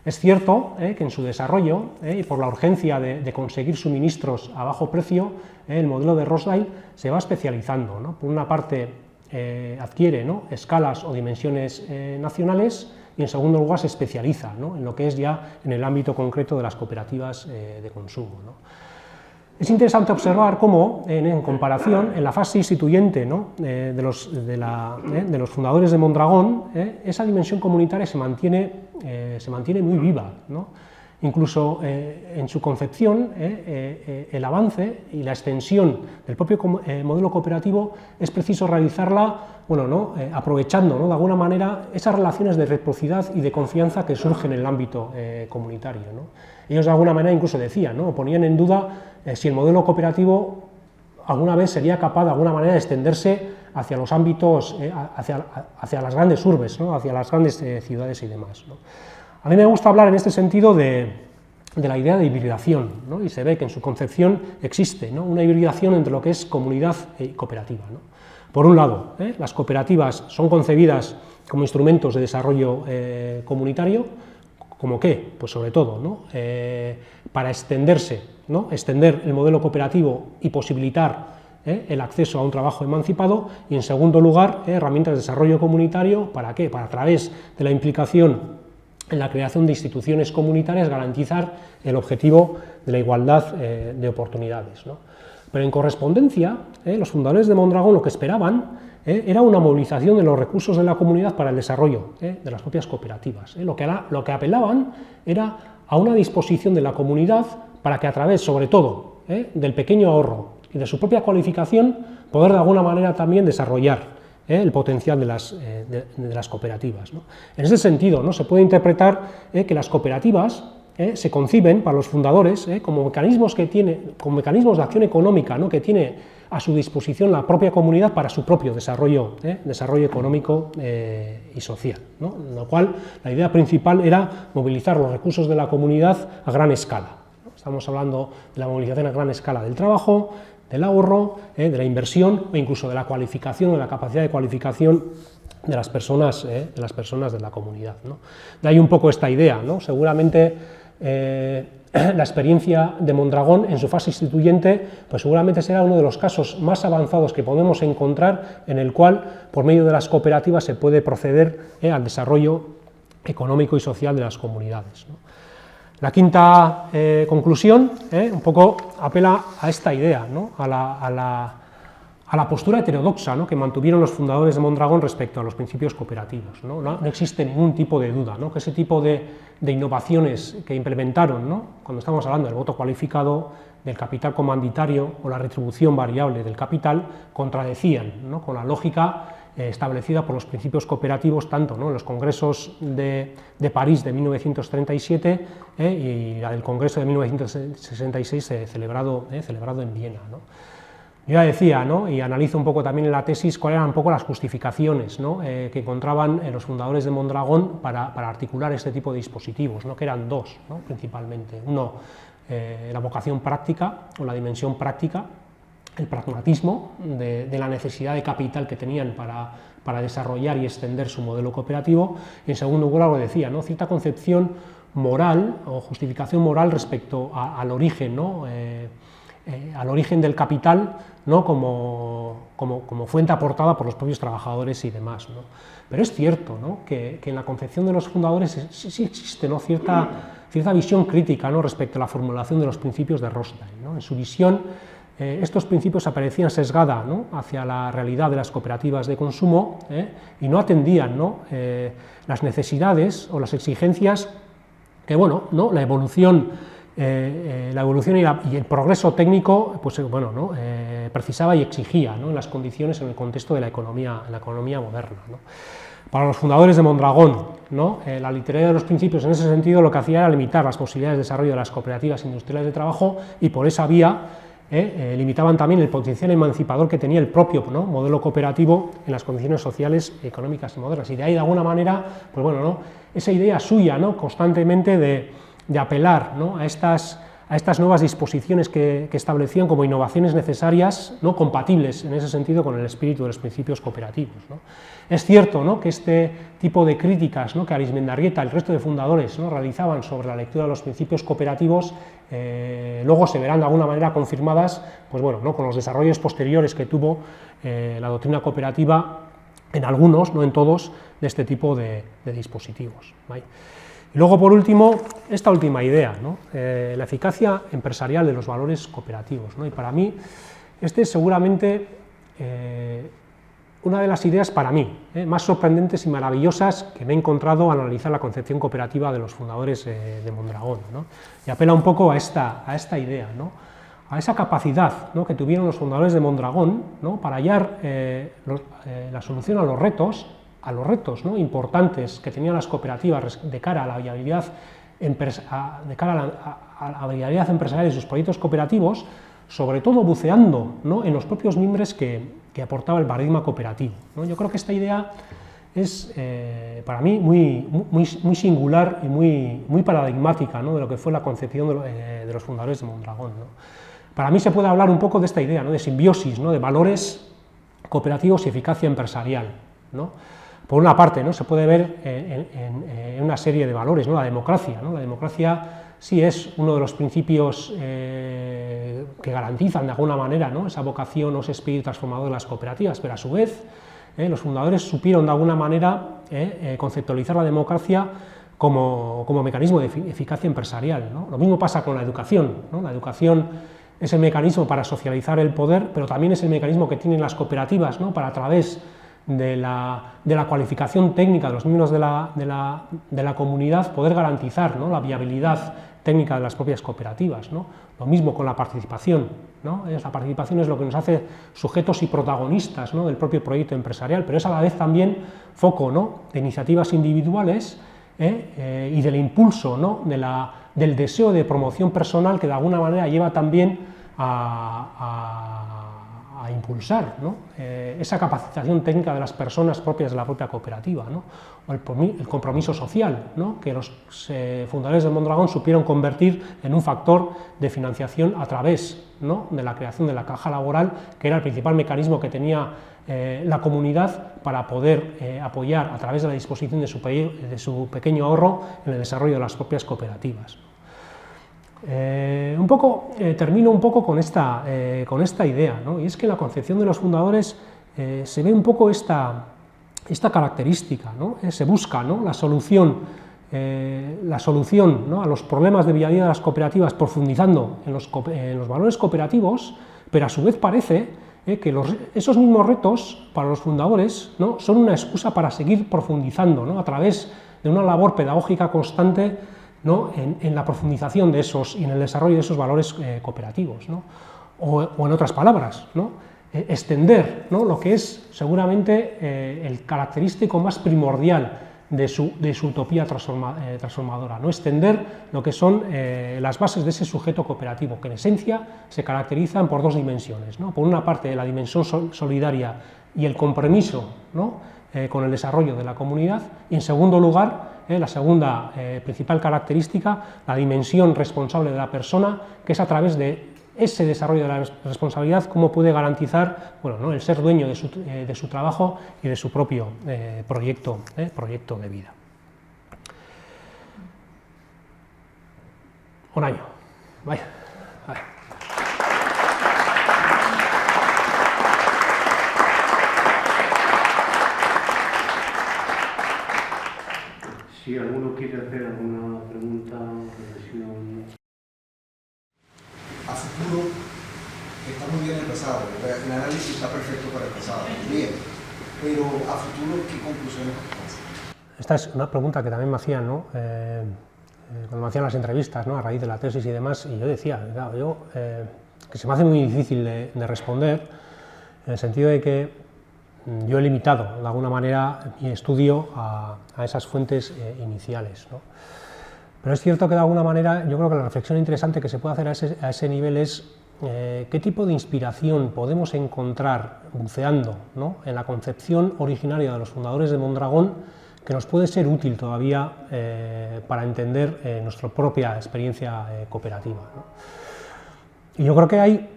Es cierto que en su desarrollo, y por la urgencia de conseguir suministros a bajo precio, el modelo de Rosedale se va especializando, ¿no? Por una parte adquiere, ¿no? escalas o dimensiones nacionales, y en segundo lugar se especializa, ¿no? en lo que es ya en el ámbito concreto de las cooperativas de consumo, ¿no? Es interesante observar cómo, en comparación, en la fase instituyente, ¿no? de los fundadores de Mondragón, esa dimensión comunitaria se mantiene muy viva, ¿no? Incluso en su concepción, el avance y la extensión del propio modelo cooperativo es preciso realizarla, bueno, ¿no? Aprovechando, ¿no? de alguna manera esas relaciones de reciprocidad y de confianza que surgen en el ámbito comunitario, ¿no? Ellos de alguna manera incluso decían, ¿no? ponían en duda si el modelo cooperativo alguna vez sería capaz de alguna manera de extenderse hacia los ámbitos, hacia las grandes urbes, ¿no? hacia las grandes ciudades y demás, ¿no? A mí me gusta hablar en este sentido de la idea de hibridación, ¿no? Y se ve que en su concepción existe, ¿no? una hibridación entre lo que es comunidad y cooperativa, ¿no? Por un lado, las cooperativas son concebidas como instrumentos de desarrollo comunitario, ¿como qué? Pues sobre todo, ¿no? Para extenderse, ¿no? extender el modelo cooperativo y posibilitar el acceso a un trabajo emancipado, y en segundo lugar, herramientas de desarrollo comunitario, ¿para qué? Para a través de la implicación en la creación de instituciones comunitarias garantizar el objetivo de la igualdad de oportunidades, ¿no? Pero en correspondencia, los fundadores de Mondragón lo que esperaban era una movilización de los recursos de la comunidad para el desarrollo de las propias cooperativas. Lo que apelaban era a una disposición de la comunidad para que a través, sobre todo, del pequeño ahorro y de su propia cualificación, poder de alguna manera también desarrollar el potencial de las cooperativas, ¿no? En ese sentido, ¿no? se puede interpretar que las cooperativas se conciben para los fundadores como mecanismos de acción económica, ¿no? que tiene a su disposición la propia comunidad para su propio desarrollo económico y social, ¿no? En lo cual la idea principal era movilizar los recursos de la comunidad a gran escala, ¿no? Estamos hablando de la movilización a gran escala del trabajo, del ahorro, de la inversión o incluso de la cualificación, de la capacidad de cualificación de las personas de la comunidad, ¿no? De ahí un poco esta idea, ¿no? Seguramente la experiencia de Mondragón en su fase instituyente, pues seguramente será uno de los casos más avanzados que podemos encontrar en el cual, por medio de las cooperativas, se puede proceder al desarrollo económico y social de las comunidades, ¿no? La quinta conclusión un poco apela a esta idea, ¿no? a a la postura heterodoxa, ¿no?, que mantuvieron los fundadores de Mondragón respecto a los principios cooperativos. No existe ningún tipo de duda, ¿no?, que ese tipo de innovaciones que implementaron, ¿no?, cuando estamos hablando del voto cualificado, del capital comanditario o la retribución variable del capital, contradecían, ¿no?, con la lógica establecida por los principios cooperativos, tanto, ¿no?, en los congresos de París de 1937 y la del Congreso de 1966 celebrado en Viena, ¿no? Yo ya decía, ¿no?, y analizo un poco también en la tesis cuáles eran un poco las justificaciones, ¿no?, que encontraban los fundadores de Mondragón para articular este tipo de dispositivos, ¿no?, que eran dos, ¿no?, principalmente. Uno, la vocación práctica o la dimensión práctica, el pragmatismo de la necesidad de capital que tenían para desarrollar y extender su modelo cooperativo, y en segundo lugar, lo decía, ¿no?, cierta concepción moral o justificación moral respecto al origen, ¿no?, al origen del capital, ¿no?, como fuente aportada por los propios trabajadores y demás, ¿no? Pero es cierto, ¿no?, que en la concepción de los fundadores sí existe, ¿no?, cierta visión crítica, ¿no?, respecto a la formulación de los principios de Rothstein, ¿no? En su visión, estos principios aparecían sesgada, ¿no?, hacia la realidad de las cooperativas de consumo, y no atendían, ¿no?, las necesidades o las exigencias que, bueno, ¿no?, la evolución y el progreso técnico, pues, bueno, ¿no?, precisaba y exigía, ¿no?, en las condiciones, en el contexto de la economía moderna, ¿no? Para los fundadores de Mondragón, ¿no?, la literalidad de los principios en ese sentido lo que hacía era limitar las posibilidades de desarrollo de las cooperativas industriales de trabajo, y por esa vía limitaban también el potencial emancipador que tenía el propio, ¿no?, modelo cooperativo en las condiciones sociales, económicas y modernas. Y de ahí, de alguna manera, pues bueno, ¿no?, esa idea suya, ¿no?, constantemente de apelar, ¿no?, a estas nuevas disposiciones que establecían como innovaciones necesarias, ¿no?, compatibles en ese sentido con el espíritu de los principios cooperativos, ¿no? Es cierto, ¿no?, que este tipo de críticas, ¿no?, que Arizmendarrieta y el resto de fundadores, ¿no?, realizaban sobre la lectura de los principios cooperativos, luego se verán de alguna manera confirmadas, pues bueno, ¿no?, con los desarrollos posteriores que tuvo la doctrina cooperativa en algunos, no en todos, de este tipo de dispositivos, ¿vale? Y luego, por último, esta última idea, ¿no?, la eficacia empresarial de los valores cooperativos, ¿no? Y para mí, este es seguramente una de las ideas, para mí, más sorprendentes y maravillosas que me he encontrado al analizar la concepción cooperativa de los fundadores de Mondragón, ¿no? Y apela un poco a esta idea, ¿no?, a esa capacidad, ¿no?, que tuvieron los fundadores de Mondragón, ¿no?, para hallar la solución a los retos, ¿no?, importantes que tenían las cooperativas de cara a la viabilidad empresarial de sus proyectos cooperativos, sobre todo buceando, ¿no?, en los propios mimbres que aportaba el paradigma cooperativo, ¿no? Yo creo que esta idea es para mí muy singular y muy paradigmática, ¿no?, de lo que fue la concepción de los fundadores de Mondragón, ¿no? Para mí se puede hablar un poco de esta idea, ¿no?, de simbiosis, ¿no?, de valores cooperativos y eficacia empresarial, ¿no? Por una parte, ¿no?, se puede ver en una serie de valores, ¿no?, la democracia, ¿no? La democracia sí es uno de los principios que garantizan de alguna manera, ¿no?, esa vocación o ese espíritu transformador de las cooperativas, pero a su vez los fundadores supieron de alguna manera conceptualizar la democracia como mecanismo de eficacia empresarial, ¿no? Lo mismo pasa con la educación, ¿no? La educación es el mecanismo para socializar el poder, pero también es el mecanismo que tienen las cooperativas, ¿no?, para a través de la cualificación técnica de los miembros de la comunidad poder garantizar, ¿no?, la viabilidad técnica de las propias cooperativas, ¿no? Lo mismo con la participación, ¿no? La participación es lo que nos hace sujetos y protagonistas, ¿no?, del propio proyecto empresarial, pero es a la vez también foco, ¿no?, de iniciativas individuales y del impulso, ¿no?, del deseo de promoción personal que de alguna manera lleva también a impulsar, ¿no?, esa capacitación técnica de las personas propias de la propia cooperativa, ¿no?, o el compromiso social, ¿no?, que los fundadores de Mondragón supieron convertir en un factor de financiación a través, ¿no?, de la creación de la caja laboral, que era el principal mecanismo que tenía la comunidad para poder apoyar a través de la disposición de su pequeño ahorro en el desarrollo de las propias cooperativas. Termino un poco con esta idea, ¿no?, y es que en la concepción de los fundadores se ve un poco esta característica, ¿no? Se busca, ¿no?, la solución, ¿no?, a los problemas de viabilidad de las cooperativas profundizando en los valores cooperativos, pero a su vez parece que esos mismos retos para los fundadores, ¿no?, son una excusa para seguir profundizando, ¿no?, a través de una labor pedagógica constante, ¿no?, en la profundización de esos y en el desarrollo de esos valores cooperativos, ¿no?, o en otras palabras, ¿no?, extender, ¿no?, lo que es seguramente el característico más primordial de su utopía transformadora, ¿no?, extender lo que son las bases de ese sujeto cooperativo, que en esencia se caracterizan por dos dimensiones, ¿no?, por una parte la dimensión solidaria y el compromiso, ¿no?, con el desarrollo de la comunidad, y en segundo lugar, la segunda principal característica, la dimensión responsable de la persona, que es a través de ese desarrollo de la responsabilidad, cómo puede garantizar, bueno, ¿no?, el ser dueño de su trabajo y de su propio proyecto de vida. Un año. Vaya. Vale. Si alguno quiere hacer alguna pregunta o reflexión. A futuro, está muy bien el pasado, el análisis está perfecto para el pasado, bien, pero a futuro, ¿qué conclusiones alcanza? Esta es una pregunta que también me hacían, ¿no?, cuando me hacían las entrevistas, ¿no?, a raíz de la tesis y demás, y yo decía, claro, que se me hace muy difícil de responder, en el sentido de que yo he limitado de alguna manera mi estudio a esas fuentes iniciales, ¿no? Pero es cierto que de alguna manera yo creo que la reflexión interesante que se puede hacer a ese nivel es qué tipo de inspiración podemos encontrar buceando, ¿no?, en la concepción originaria de los fundadores de Mondragón, que nos puede ser útil todavía para entender nuestra propia experiencia cooperativa, ¿no? Y yo creo que hay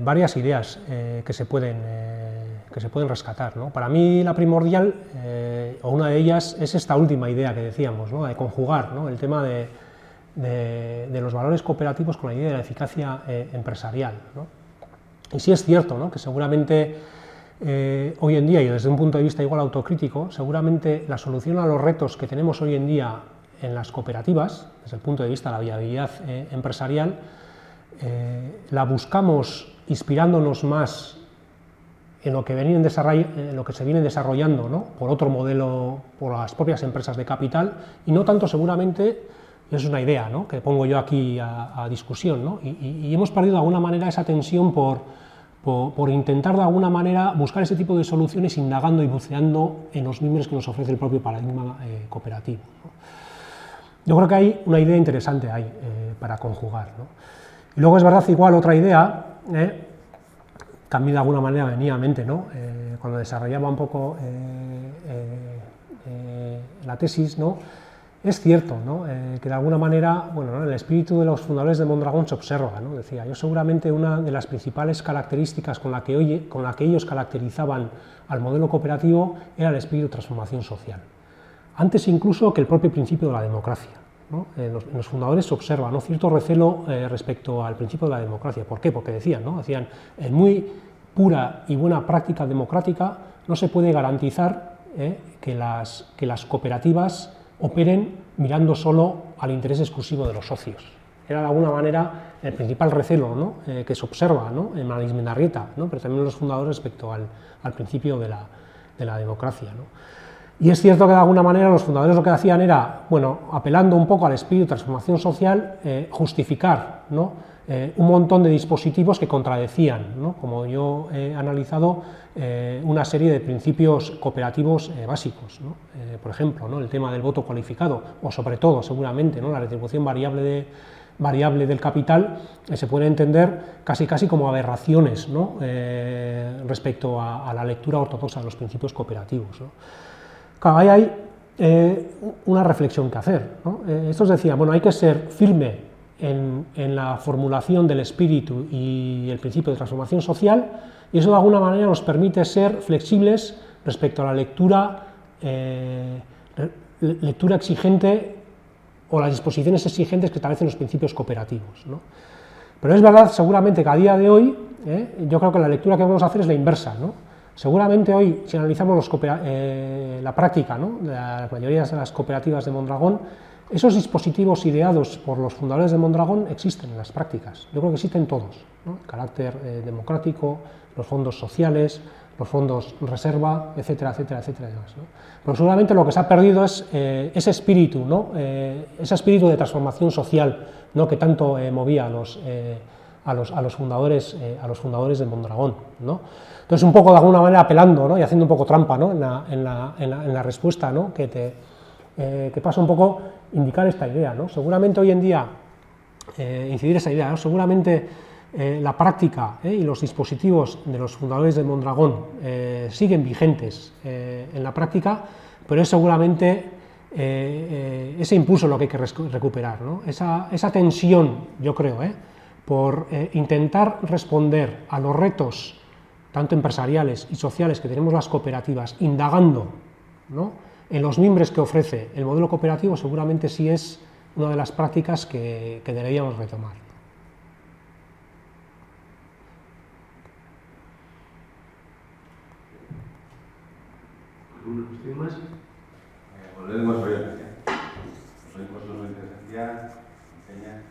varias ideas que se pueden rescatar, ¿no? Para mí la primordial, o una de ellas, es esta última idea que decíamos, ¿no?, de conjugar, ¿no?, el tema de los valores cooperativos con la idea de la eficacia empresarial, ¿no? Y sí es cierto, ¿no?, que seguramente hoy en día, y desde un punto de vista igual autocrítico, seguramente la solución a los retos que tenemos hoy en día en las cooperativas, desde el punto de vista de la viabilidad empresarial, la buscamos inspirándonos más en lo que se viene desarrollando, ¿no?, por otro modelo, por las propias empresas de capital, y no tanto seguramente, es una idea, ¿no?, que pongo yo aquí a discusión, ¿no?, y hemos perdido de alguna manera esa tensión por intentar de alguna manera buscar ese tipo de soluciones indagando y buceando en los mimbres que nos ofrece el propio paradigma cooperativo, ¿no? Yo creo que hay una idea interesante ahí para conjugar, ¿no? Y luego es verdad, igual otra idea, que a mí de alguna manera venía a mente, ¿no?, cuando desarrollaba un poco la tesis, ¿no?, es cierto, ¿no?, que de alguna manera, bueno, ¿no?, el espíritu de los fundadores de Mondragón se observa, ¿no? Decía yo, seguramente una de las principales características con la que ellos caracterizaban al modelo cooperativo era el espíritu de transformación social, antes incluso que el propio principio de la democracia, ¿no? En los fundadores se observa, ¿no?, cierto recelo respecto al principio de la democracia. ¿Por qué? Porque decían, en muy pura y buena práctica democrática no se puede garantizar que las cooperativas operen mirando solo al interés exclusivo de los socios. Era de alguna manera el principal recelo, ¿no?, que se observa, ¿no?, en Marismendarrieta, ¿no?, pero también en los fundadores respecto al principio de la democracia, ¿no? Y es cierto que de alguna manera los fundadores lo que hacían era, bueno, apelando un poco al espíritu de transformación social, justificar, ¿no?, un montón de dispositivos que contradecían, ¿no?, como yo he analizado, una serie de principios cooperativos básicos, ¿no? Por ejemplo, ¿no?, el tema del voto cualificado, o sobre todo, seguramente, ¿no?, la retribución variable del capital, se puede entender casi como aberraciones, ¿no?, respecto a la lectura ortodoxa de los principios cooperativos, ¿no? Claro, ahí hay una reflexión que hacer, ¿no? Esto os decía, bueno, hay que ser firme en la formulación del espíritu y el principio de transformación social, y eso de alguna manera nos permite ser flexibles respecto a la lectura exigente o las disposiciones exigentes que establecen los principios cooperativos, ¿no? Pero es verdad, seguramente, que a día de hoy, yo creo que la lectura que vamos a hacer es la inversa, ¿no? Seguramente hoy, si analizamos la práctica, ¿no?, de la mayoría de las cooperativas de Mondragón, Esos dispositivos ideados por los fundadores de Mondragón existen en las prácticas, yo creo que existen todos, ¿no? El carácter democrático, los fondos sociales, los fondos reserva, etcétera, etcétera, etcétera y demás, ¿no? Pero seguramente lo que se ha perdido es ese espíritu, ¿no? Ese espíritu de transformación social, ¿no? Que tanto movía a los fundadores de Mondragón, ¿no? Entonces, un poco de alguna manera apelando, ¿no? Y haciendo un poco trampa, ¿no? en la respuesta, ¿no? Que pasa un poco indicar esta idea, ¿no? Seguramente hoy en día, incidir esa idea, ¿no? Seguramente la práctica y los dispositivos de los fundadores de Mondragón siguen vigentes en la práctica, pero es seguramente ese impulso lo que hay que recuperar, ¿no? Esa tensión, yo creo, por intentar responder a los retos tanto empresariales y sociales que tenemos las cooperativas, indagando, ¿no? En los mimbres que ofrece el modelo cooperativo, seguramente sí es una de las prácticas que deberíamos retomar. ¿Alguna cuestión más? Volvemos a ver. Los impuestos de inteligencia, enseña.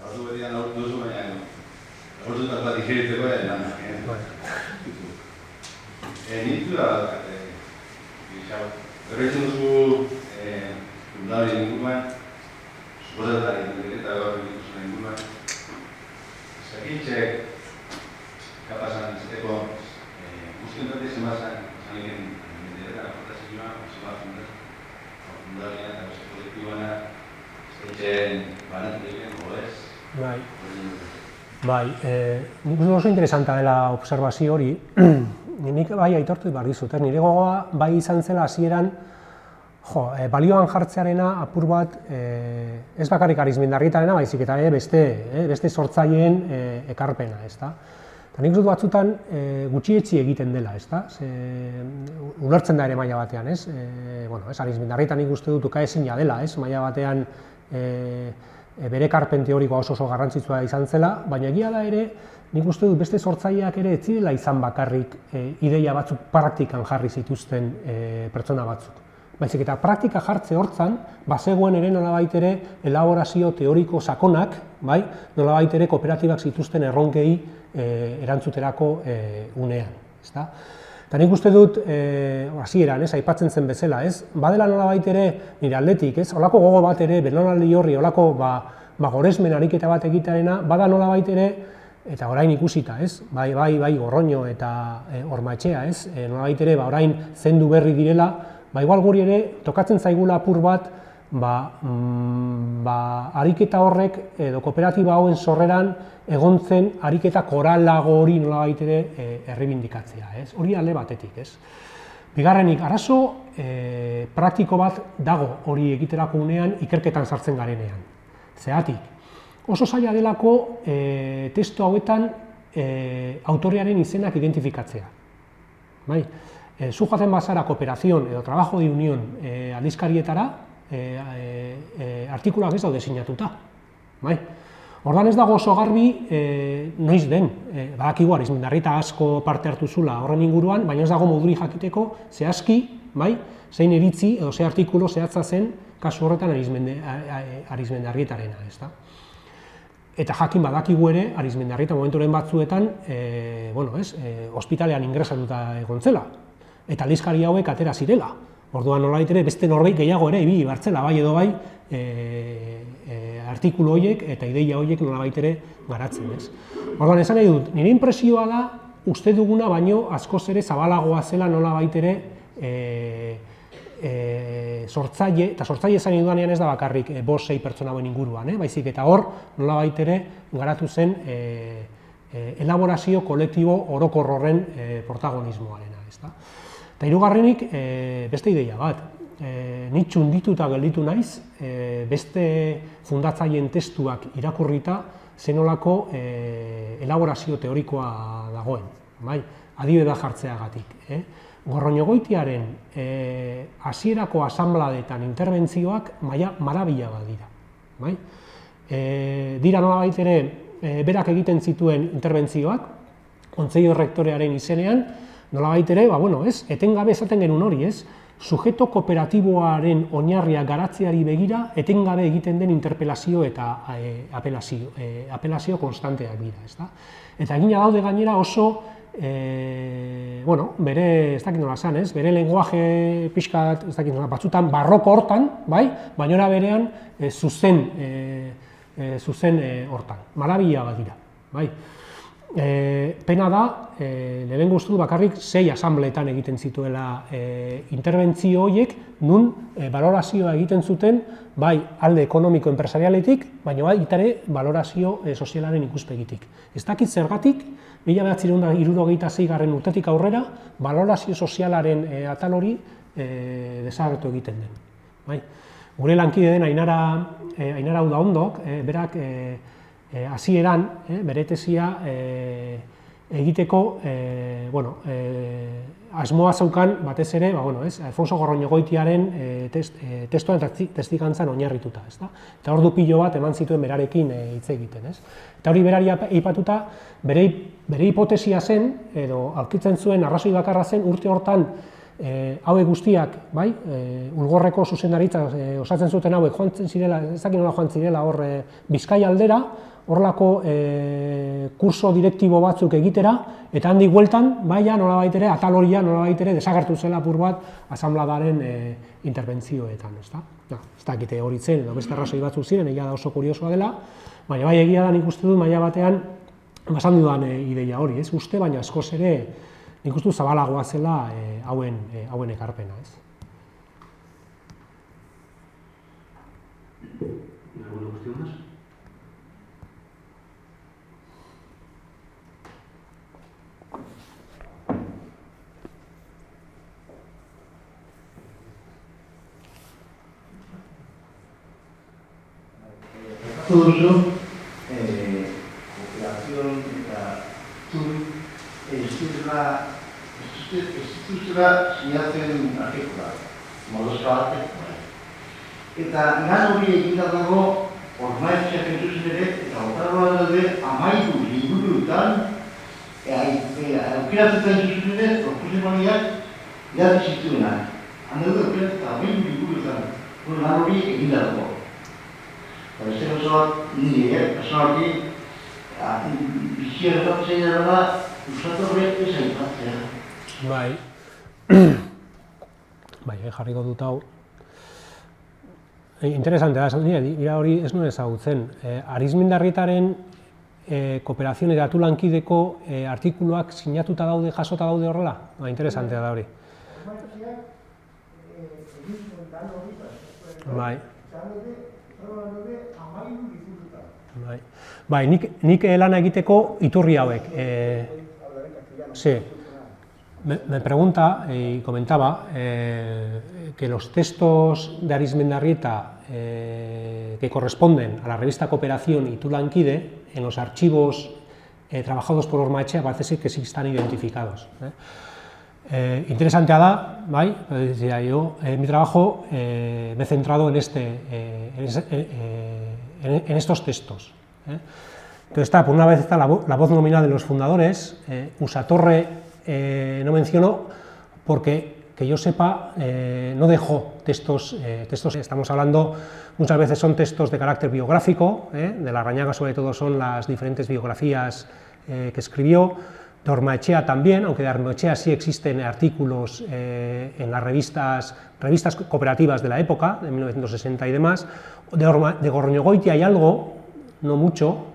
Ahora tú verías los dos mañana. Ahora tú estás diciendo que es la Nitu da horretzen duzu fundadori inguruan, suposatari eta gaur dituzuen inguruan, zakintxe kapasan izateko guztien dut izan bazan, izan egin menderetan aportazioa, fundadorien eta beste kolektiboana, zakintxeen banatu egin, goez? Bai, nik uste oso interesantea dela observazio hori, nik bai aitortu behar dizut, nire gogoa bai izan zela hasieran balioan jartzearena apur bat ez bakarrik Arizmendarrietarena, baizik eta beste sortzaileen ekarpena, ezta? Eta nik dut batzutan gutxietsi egiten dela, ezta? Ulertzen da ere maila batean, ez? Arizmendarrietan nik uste dut ukaezina dela, ez? Maila batean bere ekarpen teorikoa oso garrantzitsua izan zela, baina egia da ere, nik uste dut beste sortzaileak ere ez zirela izan bakarrik ideia batzuk praktikan jarri zituzten pertsona batzuk. Baizik eta praktika jartze hortzan, bazegoen ere nolabait ere elaborazio teoriko sakonak, bai, nolabait ere kooperatibak zituzten erronkei erantzuterako unean, ezta? Eta nik uste dut, hasieran, aipatzen zen bezala, ez? Badela nolabait ere, nire aldetik, ez? Olako gogo bat ere, belaunaldi horri, olako goresmen ariketa bat egitearena, bada nolabait ere, eta orain ikusita, ez? Bai, Gorroño eta Ormaetxea, ez? Nolabait ere, orain zendu berri direla, igual guri ere, tokatzen zaigula apur bat, ariketa horrek, edo kooperatiba hauen sorreran, egon zen ariketa koralago hori nolabait ere errebindikatzea, ez? Hori alde batetik, ez? Bigarrenik, arazo praktiko bat dago hori egiterako unean ikerketan sartzen garenean. Zergatik, oso zaila delako testu hauetan autorearen izenak identifikatzea. Zu joaten bazara kooperazion edo trabajo de unión aldizkarietara, artikuluak ez daude sinatuta. Ordan ez dago oso garbi noiz den, badakigu Arizmendarrieta asko parte hartu zula horren inguruan, baina ez dago moduri jakiteko zehazki, zein iritzi edo ze artikulu zehatza zen kasu horretan Arizmendarrietarena, ezta? Eta jakin badakigu ere Arizmendarrieta momenturen batzuetan, ospitalean ingresatuta egon zela, eta aldizkari hauek atera zirela. Orduan nolabait ere beste norbait gehiago ere ibili bartzela, bai edo bai, artikulu horiek eta ideia horiek nolabait ere garatzen, ez? Orduan esan nahi dut, nire inpresioa da uste duguna baino askoz ere zabalagoa zela nolabait ere sortzaile, eta sortzaile esan dudanean ez da bakarrik 5-6 pertsona hauen inguruan, baizik eta hor nolabait ere garatu zen elaborazio kolektibo orokor horren protagonismoarena, ezta? Eta hirugarrenik beste ideia bat, ni txundituta gelditu naiz, beste fundatzaileen testuak irakurrita zenolako elaborazio teorikoa dagoen, adibide jartzeagatik. Gorroñogoitiaren hasierako asanbladetan interbentzioak marabila bat dira. Dira nolabait ere berak egiten zituen interbentzioak, Kontseillo Rektorearen izenean, nolabait ere, etengabe esaten genuen hori, ez? sujeto kooperatiboaren oinarria garatzeari begira etengabe egiten den interpelazio eta apelazio konstanteak dira, ezta? Eta egina daude gainera oso, bueno, bere, ez dakit nola esan, ez? Bere lenguaje pixka, ez dakit nola, batzutan barroko hortan, bai? Baina berean zuzen hortan, marabila bat dira, bai? Pena da, lehenengo uste du bakarrik 6 asambleetan egiten zituela interbentzio horiek, nun balorazioa egiten zuten, bai alde ekonomiko enpresarialetik, baina bai itare balorazio sozialaren ikuspegitik. Ez dakit zergatik, 1976 urtetik aurrera, balorazio sozialaren atal hori desagertu egiten den. Bai? Gure lankide den Ainara Udaondok, berak hasieran bere tesia egiteko asmoa zeukan batez ere, Alfonso Gorroñegoitiaren testuan eta testigantzan oinarrituta, ezta? Eta ordu pilo bat eman zituen berarekin hitz egiten, ez? Eta hori berari aipatuta, bere hipotesia zen, edo aurkitzen zuen arrazoi bakarra zen, urte hortan hauek guztiak, bai, Ulgorreko zuzendaritza osatzen zuten hauek joan zirela, ez dakit nola joan zirela hor Bizkaia aldera, horrelako kurso direktibo batzuk egitera, eta handik bueltan, baina nolabait ere, atal horia nolabait ere desagertu zela apur bat asambladaren interbentzioetan, ezta? Ez dakite hori zen, edo beste arrazoi batzuk ziren, egia da oso kuriosoa dela, baina bai egia da nik uste dut maila batean basan dudan ideia hori, ez? Uste, baina askoz ere nik uste dut zabalagoa zela hauen ekarpena, ez? ¿Alguna cuestión más? Todo eso, cooperación, estruktura sinatzen artikula, modozka batek. Eta lan hori egin dago, ormaetxeak entuzen ere, eta otarroa daude 12 liburuetan, aukeratzen zuzen ere, proposamaiak idatzi zituenak. Handaude aukeratzen 12 liburuetan, lan hori egin dago. Beste osoak nire, personalki, biziak ezatzen dara, usatu horrek ez aipatzea. Bai, jarriko dut hau. Interesantea da, dira hori ez nuen ezagutzen. Arizmendarrietaren kooperazio eta lankideko artikuluak sinatuta daude, jasota daude horrela? Interesantea da hori. Bai, nik lana egiteko iturri hauek. Sí. Me pregunta y comentaba que los textos de Arizmendarrieta que corresponden a la revista Cooperación y Tulankide, en los archivos trabajados por Ormaetxea, parece ser que sí están identificados. Interesantea da, bai, decía yo, en mi trabajo me he centrado en estos textos. Entonces está, por una vez está la voz nominal de los fundadores, Usatorre no menciono porque, que yo sepa, no dejó textos, estamos hablando, muchas veces son textos de carácter biográfico, de Larrañaga sobre todo son las diferentes biografías que escribió, de Ormaetxea también, aunque de Ormaetxea sí existen artículos en las revistas cooperativas de la época, de 1960 y demás, de Gorroñegoitia hay algo, no mucho,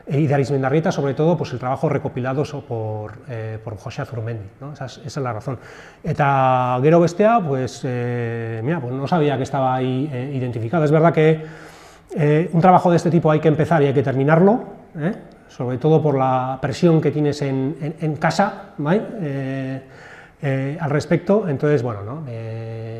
y de Arizmendarrieta, sobre todo, pues el trabajo recopilado por José Azurmendi, ¿no? Esa es la razón. Eta gero bestea, pues, mira, pues no sabía que estaba ahí identificado. Es verdad que un trabajo de este tipo hay que empezar y hay que terminarlo, sobre todo por la presión que tienes en casa, ¿vale? Al respecto. Entonces, bueno, ¿no?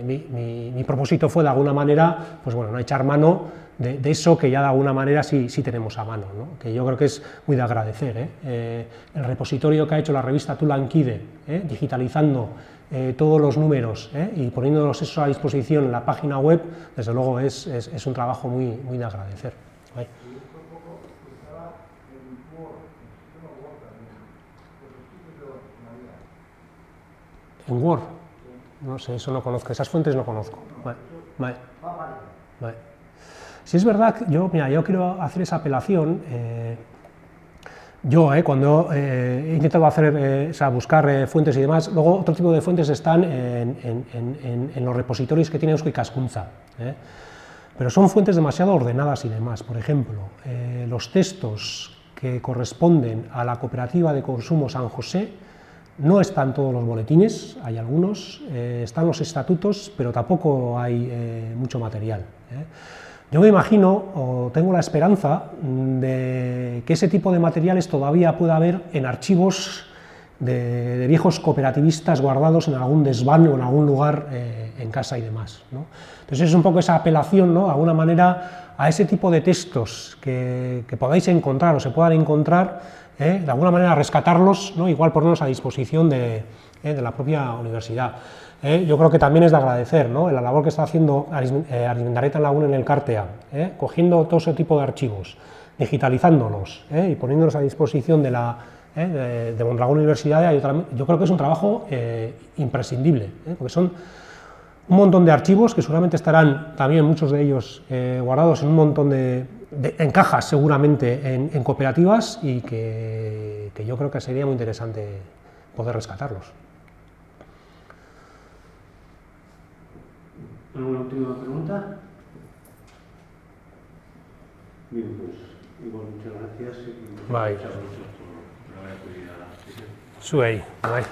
Mi propósito fue de alguna manera, pues bueno, no echar mano de eso que ya de alguna manera sí tenemos a mano, ¿no? Que yo creo que es muy de agradecer. El repositorio que ha hecho la revista Tulankide, digitalizando todos los números y poniéndolos eso a disposición en la página web, desde luego es un trabajo muy de agradecer. ¿Vale? En Word. No sé, eso no conozco, esas fuentes no conozco. Vale. Si es verdad, yo quiero hacer esa apelación. Cuando he intentado hacer, buscar fuentes y demás, luego otro tipo de fuentes están en los repositorios que tiene Eusko Ikaskuntza, pero son fuentes demasiado ordenadas y demás. Por ejemplo, los textos que corresponden a la Cooperativa de Consumo San José no están todos los boletines, hay algunos, están los estatutos, pero tampoco hay mucho material. Yo me imagino, o tengo la esperanza, de que ese tipo de materiales todavía pueda haber en archivos de viejos cooperativistas guardados en algún desván o en algún lugar en casa y demás, ¿no? Entonces es un poco esa apelación, ¿no?, de alguna manera, a ese tipo de textos que podáis encontrar o se puedan encontrar, de alguna manera rescatarlos, ¿no?, igual ponerlos a disposición de la propia universidad. Yo creo que también es de agradecer, ¿no?, la labor que está haciendo Arizmendareta Lagun en el Cartea, cogiendo todo ese tipo de archivos, digitalizándolos y poniéndolos a disposición de Mondragón Universidad. Yo creo que es un trabajo imprescindible, porque son un montón de archivos que seguramente estarán también muchos de ellos guardados en un montón en cajas seguramente en cooperativas, y que yo creo que sería muy interesante poder rescatarlos. ¿Alguna última pregunta? Bien, pues igual muchas gracias y Bye. muchas gracias por haber acudido a la sesión. Zuei, bai.